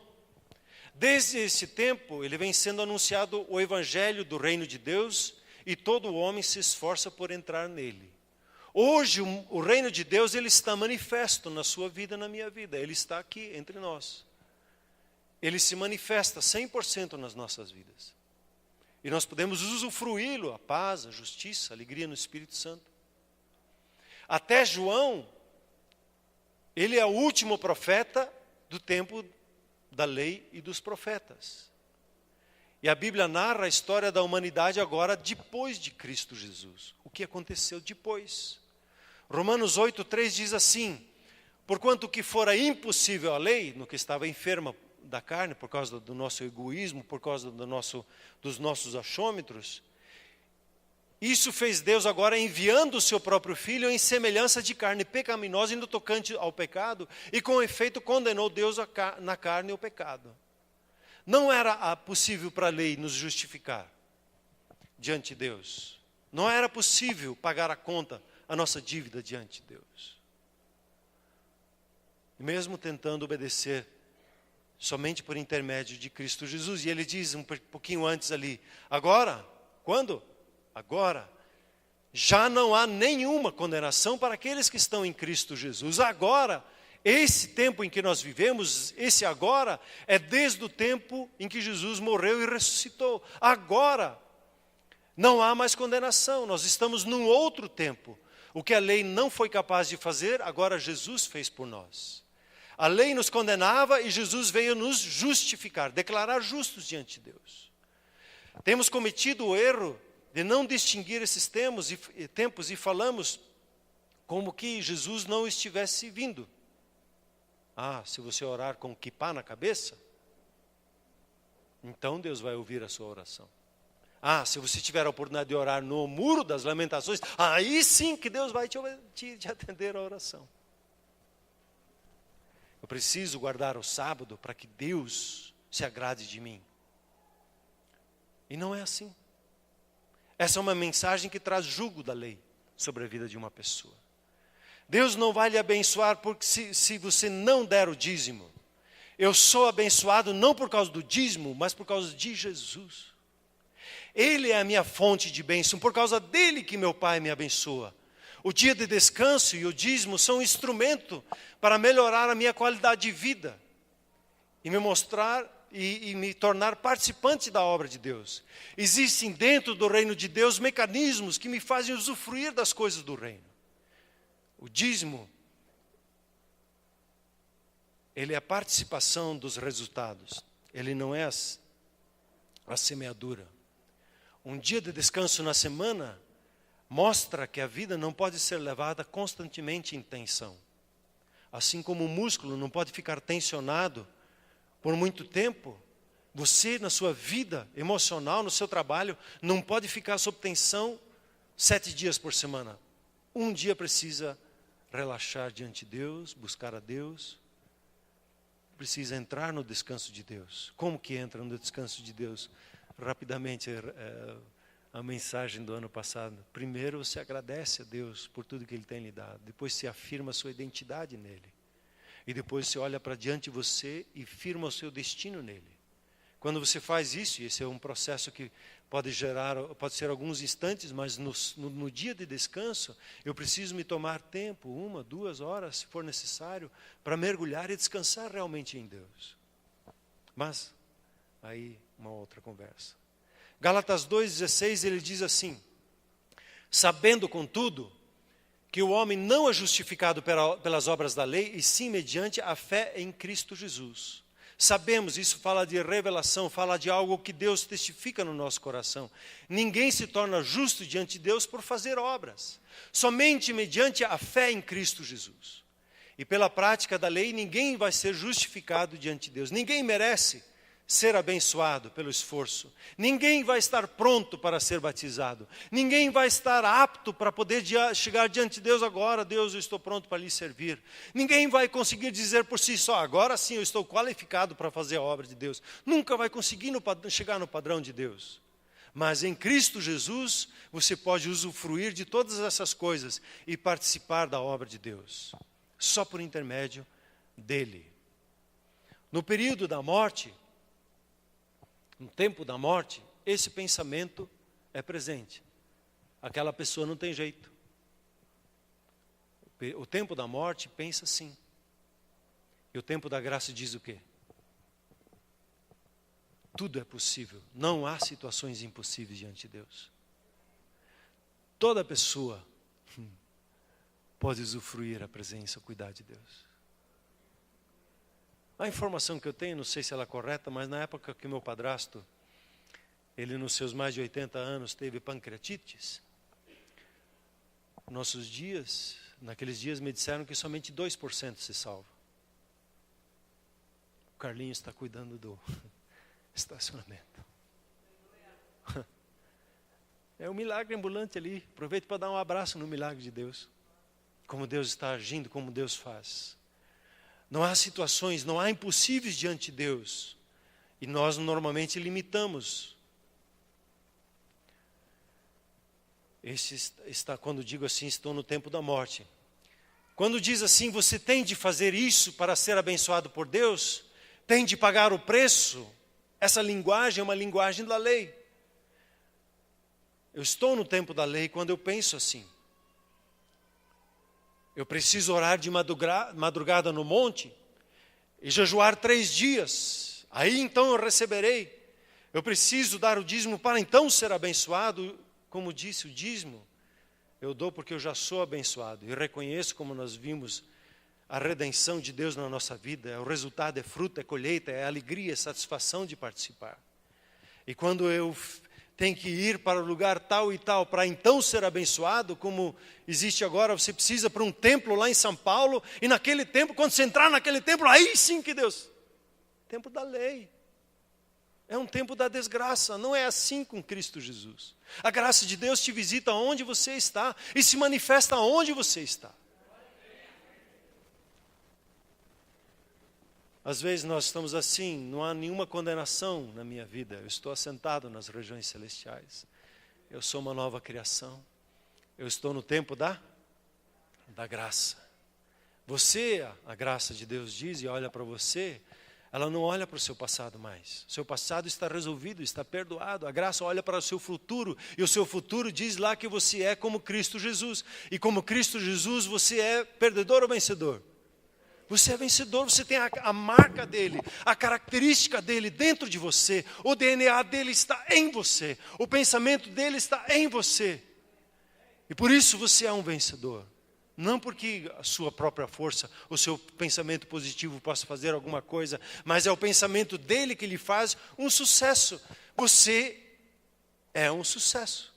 Desde esse tempo, ele vem sendo anunciado o evangelho do reino de Deus, e todo homem se esforça por entrar nele. Hoje, o reino de Deus, ele está manifesto na sua vida, na minha vida. Ele está aqui entre nós. Ele se manifesta 100% nas nossas vidas. E nós podemos usufruí-lo, a paz, a justiça, a alegria no Espírito Santo. Até João, ele é o último profeta do tempo da lei e dos profetas. E a Bíblia narra a história da humanidade agora depois de Cristo Jesus. O que aconteceu depois? Romanos 8:3 diz assim: porquanto que fora impossível a lei, no que estava enferma da carne, por causa do nosso egoísmo, por causa dos nossos achômetros, isso fez Deus agora enviando o seu próprio Filho em semelhança de carne pecaminosa, indo tocante ao pecado, e com efeito condenou Deus na carne o pecado. Não era possível para a lei nos justificar diante de Deus. Não era possível pagar a conta, a nossa dívida diante de Deus. Mesmo tentando obedecer somente por intermédio de Cristo Jesus. E ele diz um pouquinho antes ali, agora, quando? Agora, já não há nenhuma condenação para aqueles que estão em Cristo Jesus. Agora, esse tempo em que nós vivemos, esse agora, é desde o tempo em que Jesus morreu e ressuscitou. Agora, não há mais condenação, nós estamos num outro tempo. O que a lei não foi capaz de fazer, agora Jesus fez por nós. A lei nos condenava e Jesus veio nos justificar, declarar justos diante de Deus. Temos cometido o erro de não distinguir esses tempos e falamos como que Jesus não estivesse vindo. Se você orar com kippá na cabeça, então Deus vai ouvir a sua oração. Se você tiver a oportunidade de orar no muro das lamentações, aí sim que Deus vai te atender a oração. Eu preciso guardar o sábado para que Deus se agrade de mim. E não é assim. Essa é uma mensagem que traz jugo da lei sobre a vida de uma pessoa. Deus não vai lhe abençoar porque se você não der o dízimo. Eu sou abençoado não por causa do dízimo, mas por causa de Jesus. Ele é a minha fonte de bênção, por causa dele que meu Pai me abençoa. O dia de descanso e o dízimo são um instrumento para melhorar a minha qualidade de vida e me mostrar e me tornar participante da obra de Deus. Existem dentro do reino de Deus mecanismos que me fazem usufruir das coisas do reino. O dízimo, ele é a participação dos resultados, ele não é a semeadura. Um dia de descanso na semana mostra que a vida não pode ser levada constantemente em tensão. Assim como o músculo não pode ficar tensionado por muito tempo, você na sua vida emocional, no seu trabalho, não pode ficar sob tensão 7 dias por semana. Um dia precisa relaxar diante de Deus, buscar a Deus, precisa entrar no descanso de Deus. Como que entra no descanso de Deus? Rapidamente, a mensagem do ano passado. Primeiro você agradece a Deus por tudo que Ele tem lhe dado. Depois você afirma a sua identidade nele. E depois você olha para diante de você e firma o seu destino nele. Quando você faz isso, e esse é um processo que pode ser alguns instantes, mas no dia de descanso, eu preciso me tomar tempo, 1, 2 horas, se for necessário, para mergulhar e descansar realmente em Deus. Mas, aí, uma outra conversa. Gálatas 2,16, ele diz assim: sabendo, contudo, que o homem não é justificado pelas obras da lei, e sim mediante a fé em Cristo Jesus. Sabemos, isso fala de revelação, fala de algo que Deus testifica no nosso coração. Ninguém se torna justo diante de Deus por fazer obras, somente mediante a fé em Cristo Jesus. E pela prática da lei, ninguém vai ser justificado diante de Deus. Ninguém merece ser abençoado pelo esforço. Ninguém vai estar pronto para ser batizado. Ninguém vai estar apto para poder chegar diante de Deus agora. Deus, eu estou pronto para lhe servir. Ninguém vai conseguir dizer por si só, agora sim eu estou qualificado para fazer a obra de Deus. Nunca vai conseguir chegar no padrão de Deus. Mas em Cristo Jesus, você pode usufruir de todas essas coisas e participar da obra de Deus. Só por intermédio dele. No período da morte, no tempo da morte, esse pensamento é presente. Aquela pessoa não tem jeito. O tempo da morte pensa assim. E o tempo da graça diz o quê? Tudo é possível. Não há situações impossíveis diante de Deus. Toda pessoa pode usufruir a presença, o cuidado de Deus. A informação que eu tenho, não sei se ela é correta, mas na época que meu padrasto, ele nos seus mais de 80 anos, teve pancreatites, naqueles dias me disseram que somente 2% se salva. O Carlinhos está cuidando do estacionamento. É um milagre ambulante ali. Aproveito para dar um abraço no milagre de Deus. Como Deus está agindo, como Deus faz. Não há situações, não há impossíveis diante de Deus. E nós normalmente limitamos. Quando digo assim, estou no tempo da morte. Quando diz assim, você tem de fazer isso para ser abençoado por Deus, tem de pagar o preço. Essa linguagem é uma linguagem da lei. Eu estou no tempo da lei quando eu penso assim. Eu preciso orar de madrugada no monte e jejuar 3 dias. Aí então eu receberei. Eu preciso dar o dízimo para então ser abençoado. Como disse, o dízimo eu dou porque eu já sou abençoado. E reconheço, como nós vimos, a redenção de Deus na nossa vida. O resultado é fruto, é colheita, é alegria, é satisfação de participar. E quando eu tenho que ir para o lugar tal e tal, para então ser abençoado, como existe agora, você precisa ir para um templo lá em São Paulo, e naquele templo, quando você entrar naquele templo, aí sim que Deus... Tempo da lei. É um tempo da desgraça, não é assim com Cristo Jesus. A graça de Deus te visita onde você está, e se manifesta onde você está. Às vezes nós estamos assim, não há nenhuma condenação na minha vida. Eu estou assentado nas regiões celestiais. Eu sou uma nova criação. Eu estou no tempo da da graça. Você, a graça de Deus diz e olha para você, ela não olha para o seu passado mais. O seu passado está resolvido, está perdoado. A graça olha para o seu futuro, e o seu futuro diz lá que você é como Cristo Jesus. E como Cristo Jesus, você é perdedor ou vencedor? Você é vencedor, você tem a marca dele, a característica dele dentro de você. O DNA dele está em você, o pensamento dele está em você. E por isso você é um vencedor. Não porque a sua própria força, o seu pensamento positivo possa fazer alguma coisa, mas é o pensamento dele que lhe faz um sucesso. Você é um sucesso.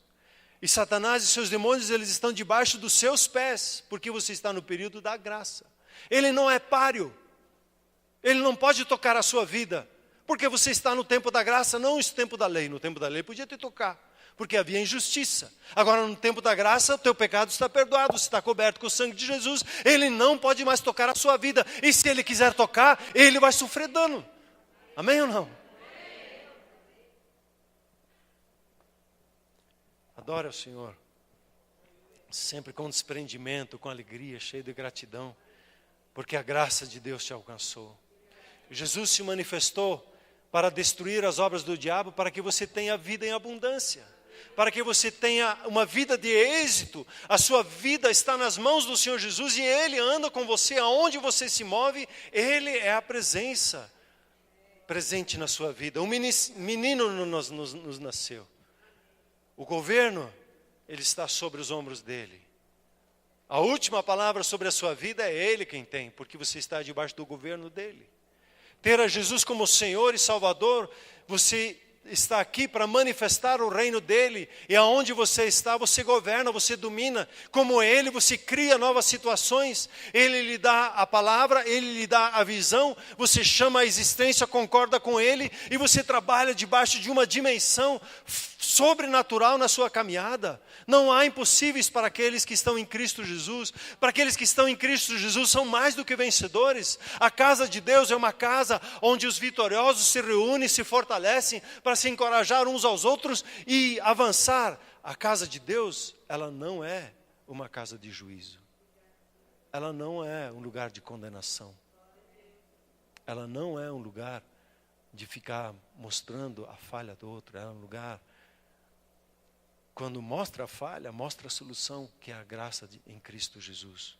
E Satanás e seus demônios, eles estão debaixo dos seus pés, porque você está no período da graça. Ele não é páreo. Ele não pode tocar a sua vida, porque você está no tempo da graça, não no tempo da lei. No tempo da lei podia te tocar, porque havia injustiça. Agora, no tempo da graça, o teu pecado está perdoado, você está coberto com o sangue de Jesus. Ele não pode mais tocar a sua vida. E se ele quiser tocar, ele vai sofrer dano. Amém ou não? Adore ao Senhor, sempre com desprendimento, com alegria, cheio de gratidão, porque a graça de Deus te alcançou. Jesus se manifestou para destruir as obras do diabo, para que você tenha vida em abundância, para que você tenha uma vida de êxito. A sua vida está nas mãos do Senhor Jesus e Ele anda com você aonde você se move. Ele é a presença presente na sua vida. Um menino nos nasceu. O governo, ele está sobre os ombros dele. A última palavra sobre a sua vida é Ele quem tem, porque você está debaixo do governo dele. Ter a Jesus como Senhor e Salvador, você está aqui para manifestar o reino dele, e aonde você está, você governa, você domina. Como ele, você cria novas situações, ele lhe dá a palavra, ele lhe dá a visão, você chama a existência, concorda com ele, e você trabalha debaixo de uma dimensão sobrenatural na sua caminhada. Não há impossíveis para aqueles que estão em Cristo Jesus. Para aqueles que estão em Cristo Jesus são mais do que vencedores. A casa de Deus é uma casa onde os vitoriosos se reúnem, se fortalecem para se encorajar uns aos outros e avançar. A casa de Deus, ela não é uma casa de juízo. Ela não é um lugar de condenação. Ela não é um lugar de ficar mostrando a falha do outro. É um lugar, quando mostra a falha, mostra a solução, que é a graça em Cristo Jesus.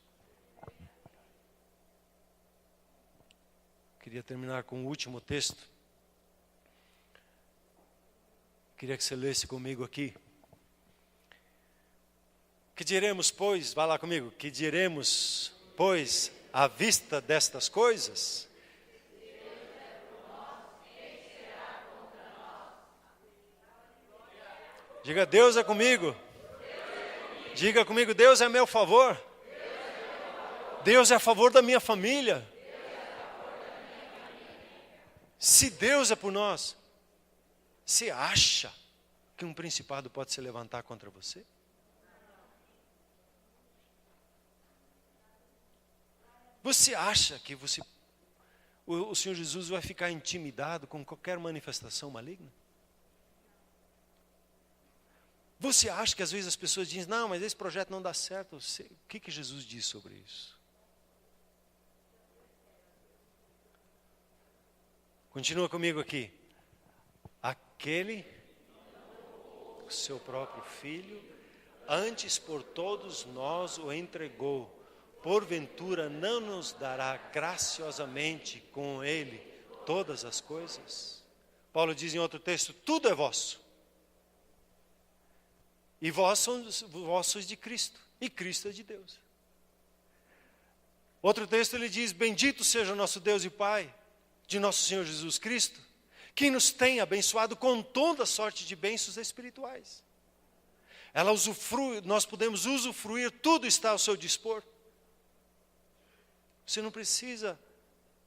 Queria terminar com o último texto. Queria que você lesse comigo aqui. Que diremos, pois, vai lá comigo, que diremos, pois, à vista destas coisas? Diga, Deus é comigo. Diga comigo, Deus é a meu favor. Deus é a favor da minha família. Se Deus é por nós, você acha que um principado pode se levantar contra você? Você acha que o Senhor Jesus vai ficar intimidado com qualquer manifestação maligna? Você acha que às vezes as pessoas dizem, não, mas esse projeto não dá certo. O que Jesus diz sobre isso? Continua comigo aqui. Aquele, o seu próprio Filho, antes por todos nós o entregou, porventura não nos dará graciosamente com Ele todas as coisas? Paulo diz em outro texto, tudo é vosso. E vós sois de Cristo, e Cristo é de Deus. Outro texto ele diz, bendito seja o nosso Deus e Pai, de nosso Senhor Jesus Cristo, que nos tem abençoado com toda sorte de bênçãos espirituais. Nós podemos usufruir, tudo está ao seu dispor. Você não precisa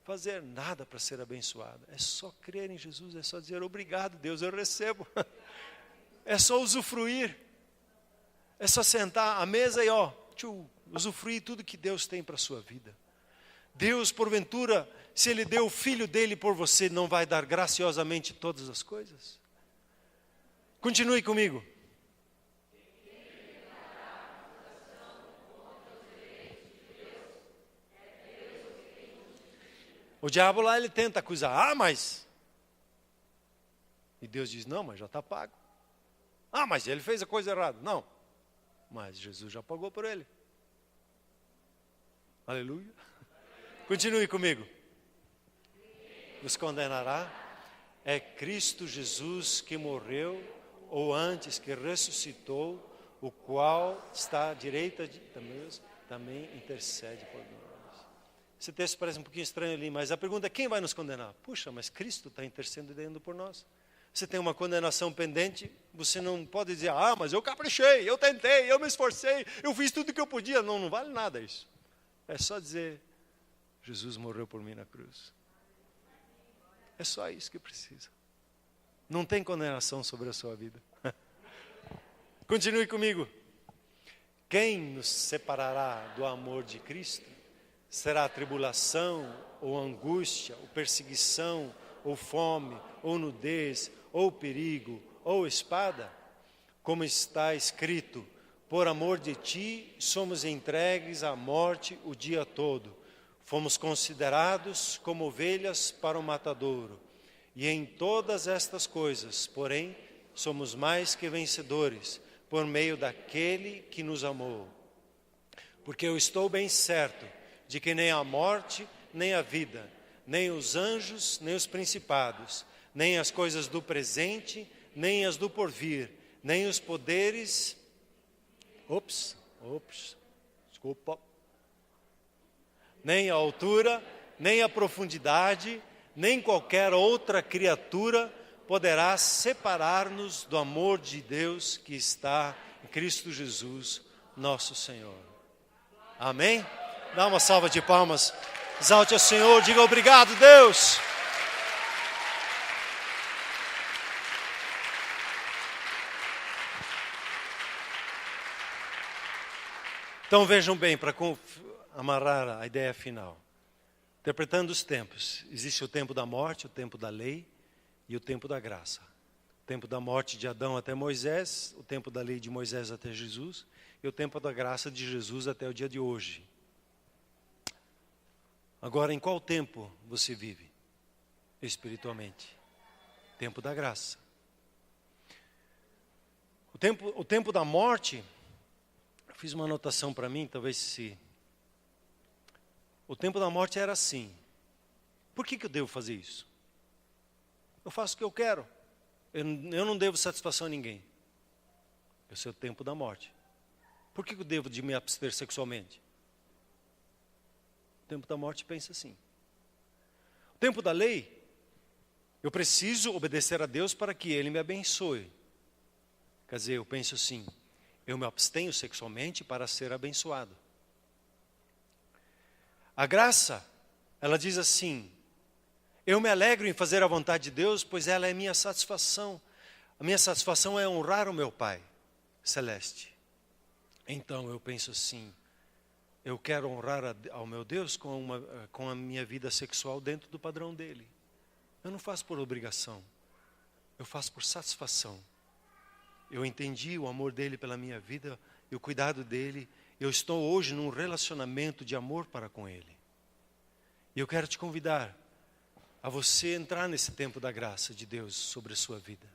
fazer nada para ser abençoado. É só crer em Jesus, é só dizer, obrigado Deus, eu recebo. É só usufruir. É só sentar à mesa e usufruir tudo que Deus tem para a sua vida. Deus, porventura, se Ele deu o Filho dEle por você, não vai dar graciosamente todas as coisas? Continue comigo. O diabo lá, ele tenta acusar. Mas... E Deus diz, não, mas já está pago. Mas ele fez a coisa errada. Não, mas Jesus já pagou por ele. Aleluia. Continue comigo. Nos condenará? É Cristo Jesus que morreu, ou antes que ressuscitou, o qual está à direita de Deus, também intercede por nós. Esse texto parece um pouquinho estranho ali, mas a pergunta é, quem vai nos condenar? Puxa, mas Cristo está intercedendo por nós. Você tem uma condenação pendente, você não pode dizer, mas eu caprichei, eu tentei, eu me esforcei, eu fiz tudo o que eu podia. Não, não vale nada isso. É só dizer, Jesus morreu por mim na cruz. É só isso que precisa. Não tem condenação sobre a sua vida. Continue comigo. Quem nos separará do amor de Cristo? Será a tribulação, ou angústia, ou perseguição, ou fome, ou nudez, ou perigo, ou espada? Como está escrito, por amor de ti somos entregues à morte o dia todo. Fomos considerados como ovelhas para o matadouro. E em todas estas coisas, porém, somos mais que vencedores, por meio daquele que nos amou. Porque eu estou bem certo de que nem a morte, nem a vida, nem os anjos, nem os principados, nem as coisas do presente, nem as do porvir, nem os poderes... Desculpa. Nem a altura, nem a profundidade, nem qualquer outra criatura poderá separar-nos do amor de Deus que está em Cristo Jesus, nosso Senhor. Amém? Dá uma salva de palmas. Exalte ao Senhor, diga obrigado, Deus. Então vejam bem, para amarrar a ideia final. Interpretando os tempos. Existe o tempo da morte, o tempo da lei e o tempo da graça. O tempo da morte de Adão até Moisés, o tempo da lei de Moisés até Jesus e o tempo da graça de Jesus até o dia de hoje. Agora, em qual tempo você vive espiritualmente? Tempo da graça. O tempo da morte, eu fiz uma anotação para mim, talvez se... O tempo da morte era assim. Por que eu devo fazer isso? Eu faço o que eu quero. Eu não devo satisfação a ninguém. Esse é o tempo da morte. Por que eu devo de me abster sexualmente? O tempo da morte pensa assim. O tempo da lei, eu preciso obedecer a Deus para que Ele me abençoe. Quer dizer, eu penso assim, eu me abstenho sexualmente para ser abençoado. A graça, ela diz assim, eu me alegro em fazer a vontade de Deus, pois ela é minha satisfação. A minha satisfação é honrar o meu Pai celeste. Então eu penso assim, eu quero honrar ao meu Deus com a minha vida sexual dentro do padrão dele. Eu não faço por obrigação, eu faço por satisfação. Eu entendi o amor dele pela minha vida e o cuidado dele. Eu estou hoje num relacionamento de amor para com ele. E eu quero te convidar a você entrar nesse tempo da graça de Deus sobre a sua vida.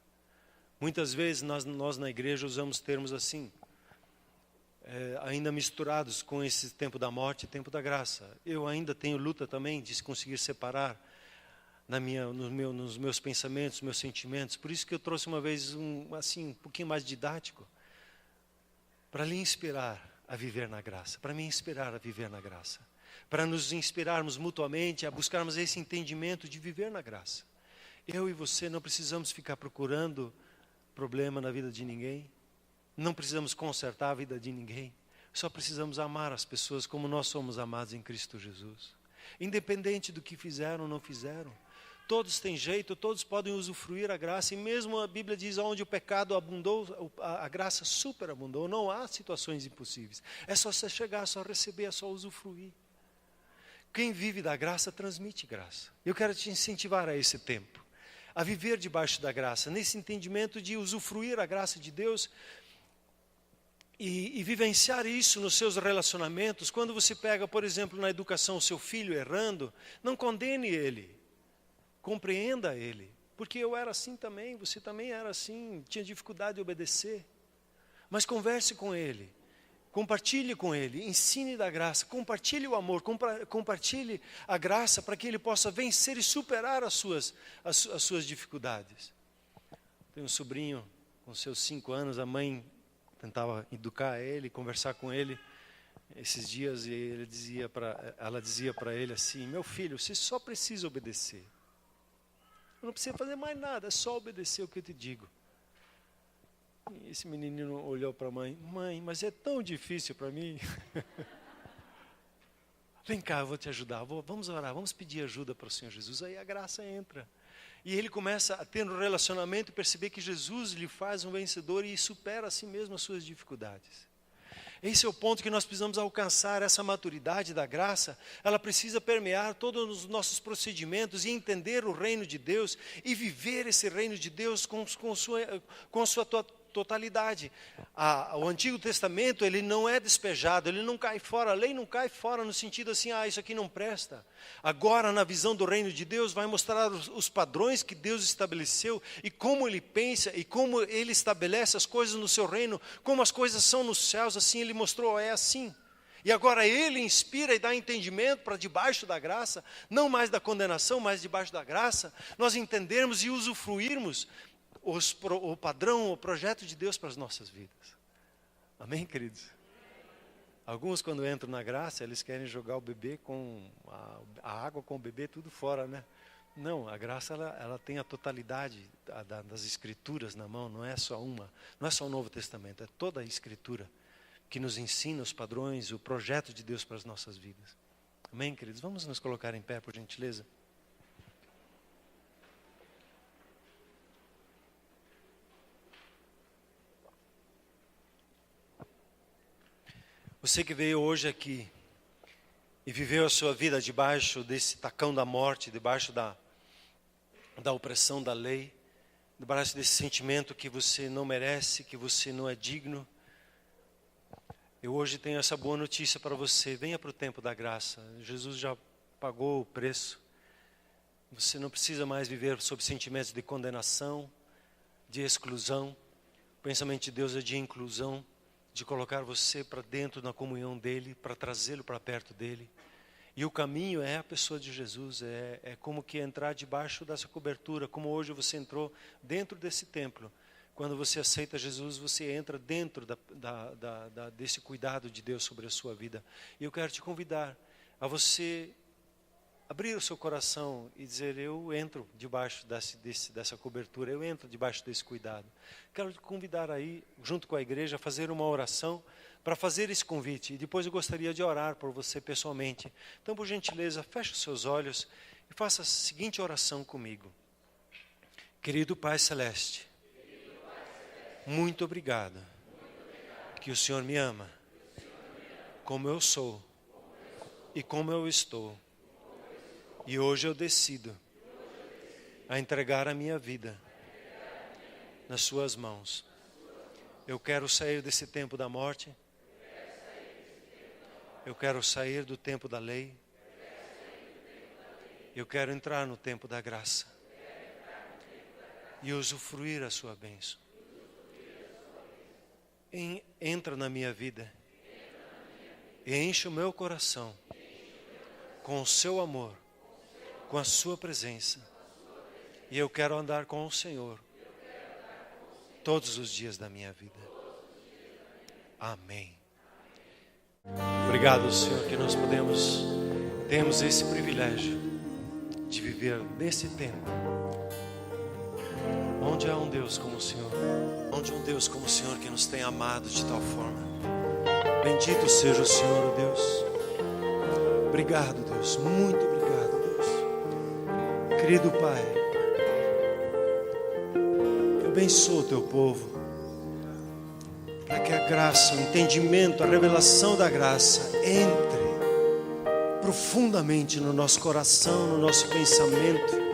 Muitas vezes nós na igreja usamos termos assim, ainda misturados com esse tempo da morte e tempo da graça. Eu ainda tenho luta também de conseguir separar nos meus pensamentos, meus sentimentos. Por isso que eu trouxe uma vez um pouquinho mais didático, para lhe inspirar a viver na graça, para me inspirar a viver na graça, para nos inspirarmos mutuamente a buscarmos esse entendimento de viver na graça. Eu e você não precisamos ficar procurando problema na vida de ninguém, não precisamos consertar a vida de ninguém, só precisamos amar as pessoas como nós somos amados em Cristo Jesus. Independente do que fizeram ou não fizeram, todos têm jeito, todos podem usufruir a graça, e mesmo a Bíblia diz, onde o pecado abundou, a graça superabundou, não há situações impossíveis. É só você chegar, é só receber, é só usufruir. Quem vive da graça, transmite graça. Eu quero te incentivar a esse tempo, a viver debaixo da graça, nesse entendimento de usufruir a graça de Deus. e vivenciar isso nos seus relacionamentos. Quando você pega, por exemplo, na educação, o seu filho errando, não condene ele, compreenda ele. Porque eu era assim também, você também era assim, tinha dificuldade de obedecer. Mas converse com ele, compartilhe com ele, ensine da graça, compartilhe o amor, compartilhe a graça para que ele possa vencer e superar as suas dificuldades. Tem um sobrinho com seus 5 anos, a mãe tentava educar ele, conversar com ele esses dias, e ela dizia para ele assim: meu filho, você só precisa obedecer. Não precisa fazer mais nada, é só obedecer o que eu te digo. E esse menino olhou para a mãe: mãe, mas é tão difícil para mim. Vem cá, eu vou te ajudar, vamos orar, vamos pedir ajuda para o Senhor Jesus. Aí a graça entra. E ele começa a ter um relacionamento e perceber que Jesus lhe faz um vencedor e supera a si mesmo as suas dificuldades. Esse é o ponto que nós precisamos alcançar, essa maturidade da graça. Ela precisa permear todos os nossos procedimentos e entender o reino de Deus e viver esse reino de Deus com sua totalidade. O Antigo Testamento, ele não é despejado, ele não cai fora, a lei não cai fora no sentido assim, isso aqui não presta. Agora, na visão do reino de Deus, vai mostrar os padrões que Deus estabeleceu e como ele pensa e como ele estabelece as coisas no seu reino, como as coisas são nos céus, assim ele mostrou, é assim. E agora ele inspira e dá entendimento para debaixo da graça, não mais da condenação, mas debaixo da graça, nós entendermos e usufruirmos o padrão, o projeto de Deus para as nossas vidas. Amém, queridos? Alguns, quando entram na graça, eles querem jogar o bebê com a água com o bebê tudo fora, né? Não, a graça ela tem a totalidade das escrituras na mão, não é só o Novo Testamento, é toda a escritura que nos ensina os padrões, o projeto de Deus para as nossas vidas. Amém, queridos? Vamos nos colocar em pé, por gentileza. Você que veio hoje aqui e viveu a sua vida debaixo desse tacão da morte, debaixo da opressão da lei, debaixo desse sentimento que você não merece, que você não é digno, eu hoje tenho essa boa notícia para você: venha para o tempo da graça. Jesus já pagou o preço. Você não precisa mais viver sob sentimentos de condenação, de exclusão. O pensamento de Deus é de inclusão, de colocar você para dentro da comunhão dEle, para trazê-lo para perto dEle. E o caminho é a pessoa de Jesus, é como que entrar debaixo dessa cobertura, como hoje você entrou dentro desse templo. Quando você aceita Jesus, você entra dentro desse cuidado de Deus sobre a sua vida. E eu quero te convidar a você abrir o seu coração e dizer: eu entro debaixo dessa cobertura, eu entro debaixo desse cuidado. Quero te convidar aí, junto com a igreja, a fazer uma oração para fazer esse convite. E depois eu gostaria de orar por você pessoalmente. Então, por gentileza, feche os seus olhos e faça a seguinte oração comigo. Querido Pai Celeste, muito obrigado que o Senhor me ama como eu sou e como eu estou. E hoje eu decido a entregar a minha vida nas suas mãos. Eu quero sair desse tempo da morte. Eu quero sair do tempo da lei. Eu quero entrar no tempo da graça e usufruir a sua bênção. Entra na minha vida e enche o meu coração com o seu amor, com a sua presença. E eu quero andar com o Senhor todos os dias da minha vida. Amém. Obrigado, Senhor, que nós temos esse privilégio de viver nesse tempo onde há um Deus como o Senhor, onde há um Deus como o Senhor que nos tem amado de tal forma. Bendito seja o Senhor, Deus. Obrigado, Deus, muito obrigado, Deus. Querido Pai, abençoa o teu povo, para que a graça, o entendimento, a revelação da graça entre profundamente no nosso coração, no nosso pensamento.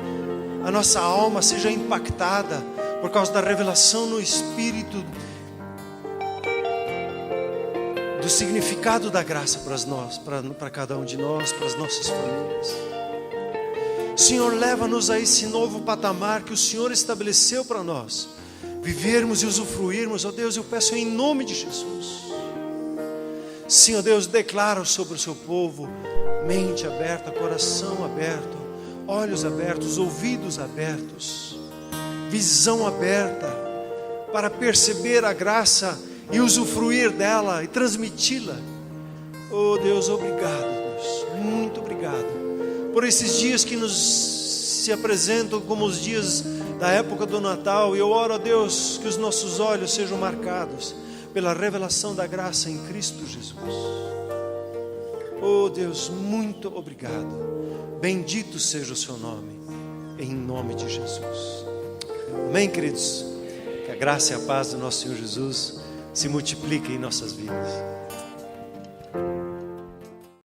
A nossa alma seja impactada por causa da revelação no Espírito do significado da graça para cada um de nós, para as nossas famílias. Senhor, leva-nos a esse novo patamar que o Senhor estabeleceu para nós, vivermos e usufruirmos, ó Deus, eu peço em nome de Jesus. Sim, ó Deus, declaro sobre o seu povo, mente aberta, coração aberto, olhos abertos, ouvidos abertos, visão aberta, para perceber a graça e usufruir dela e transmiti-la. Oh Deus, obrigado, Deus, muito obrigado por esses dias que se apresentam como os dias da época do Natal. E eu oro a Deus que os nossos olhos sejam marcados pela revelação da graça em Cristo Jesus. Oh Deus, muito obrigado, bendito seja o seu nome, em nome de Jesus. Amém, queridos? Que a graça e a paz do nosso Senhor Jesus se multipliquem em nossas vidas.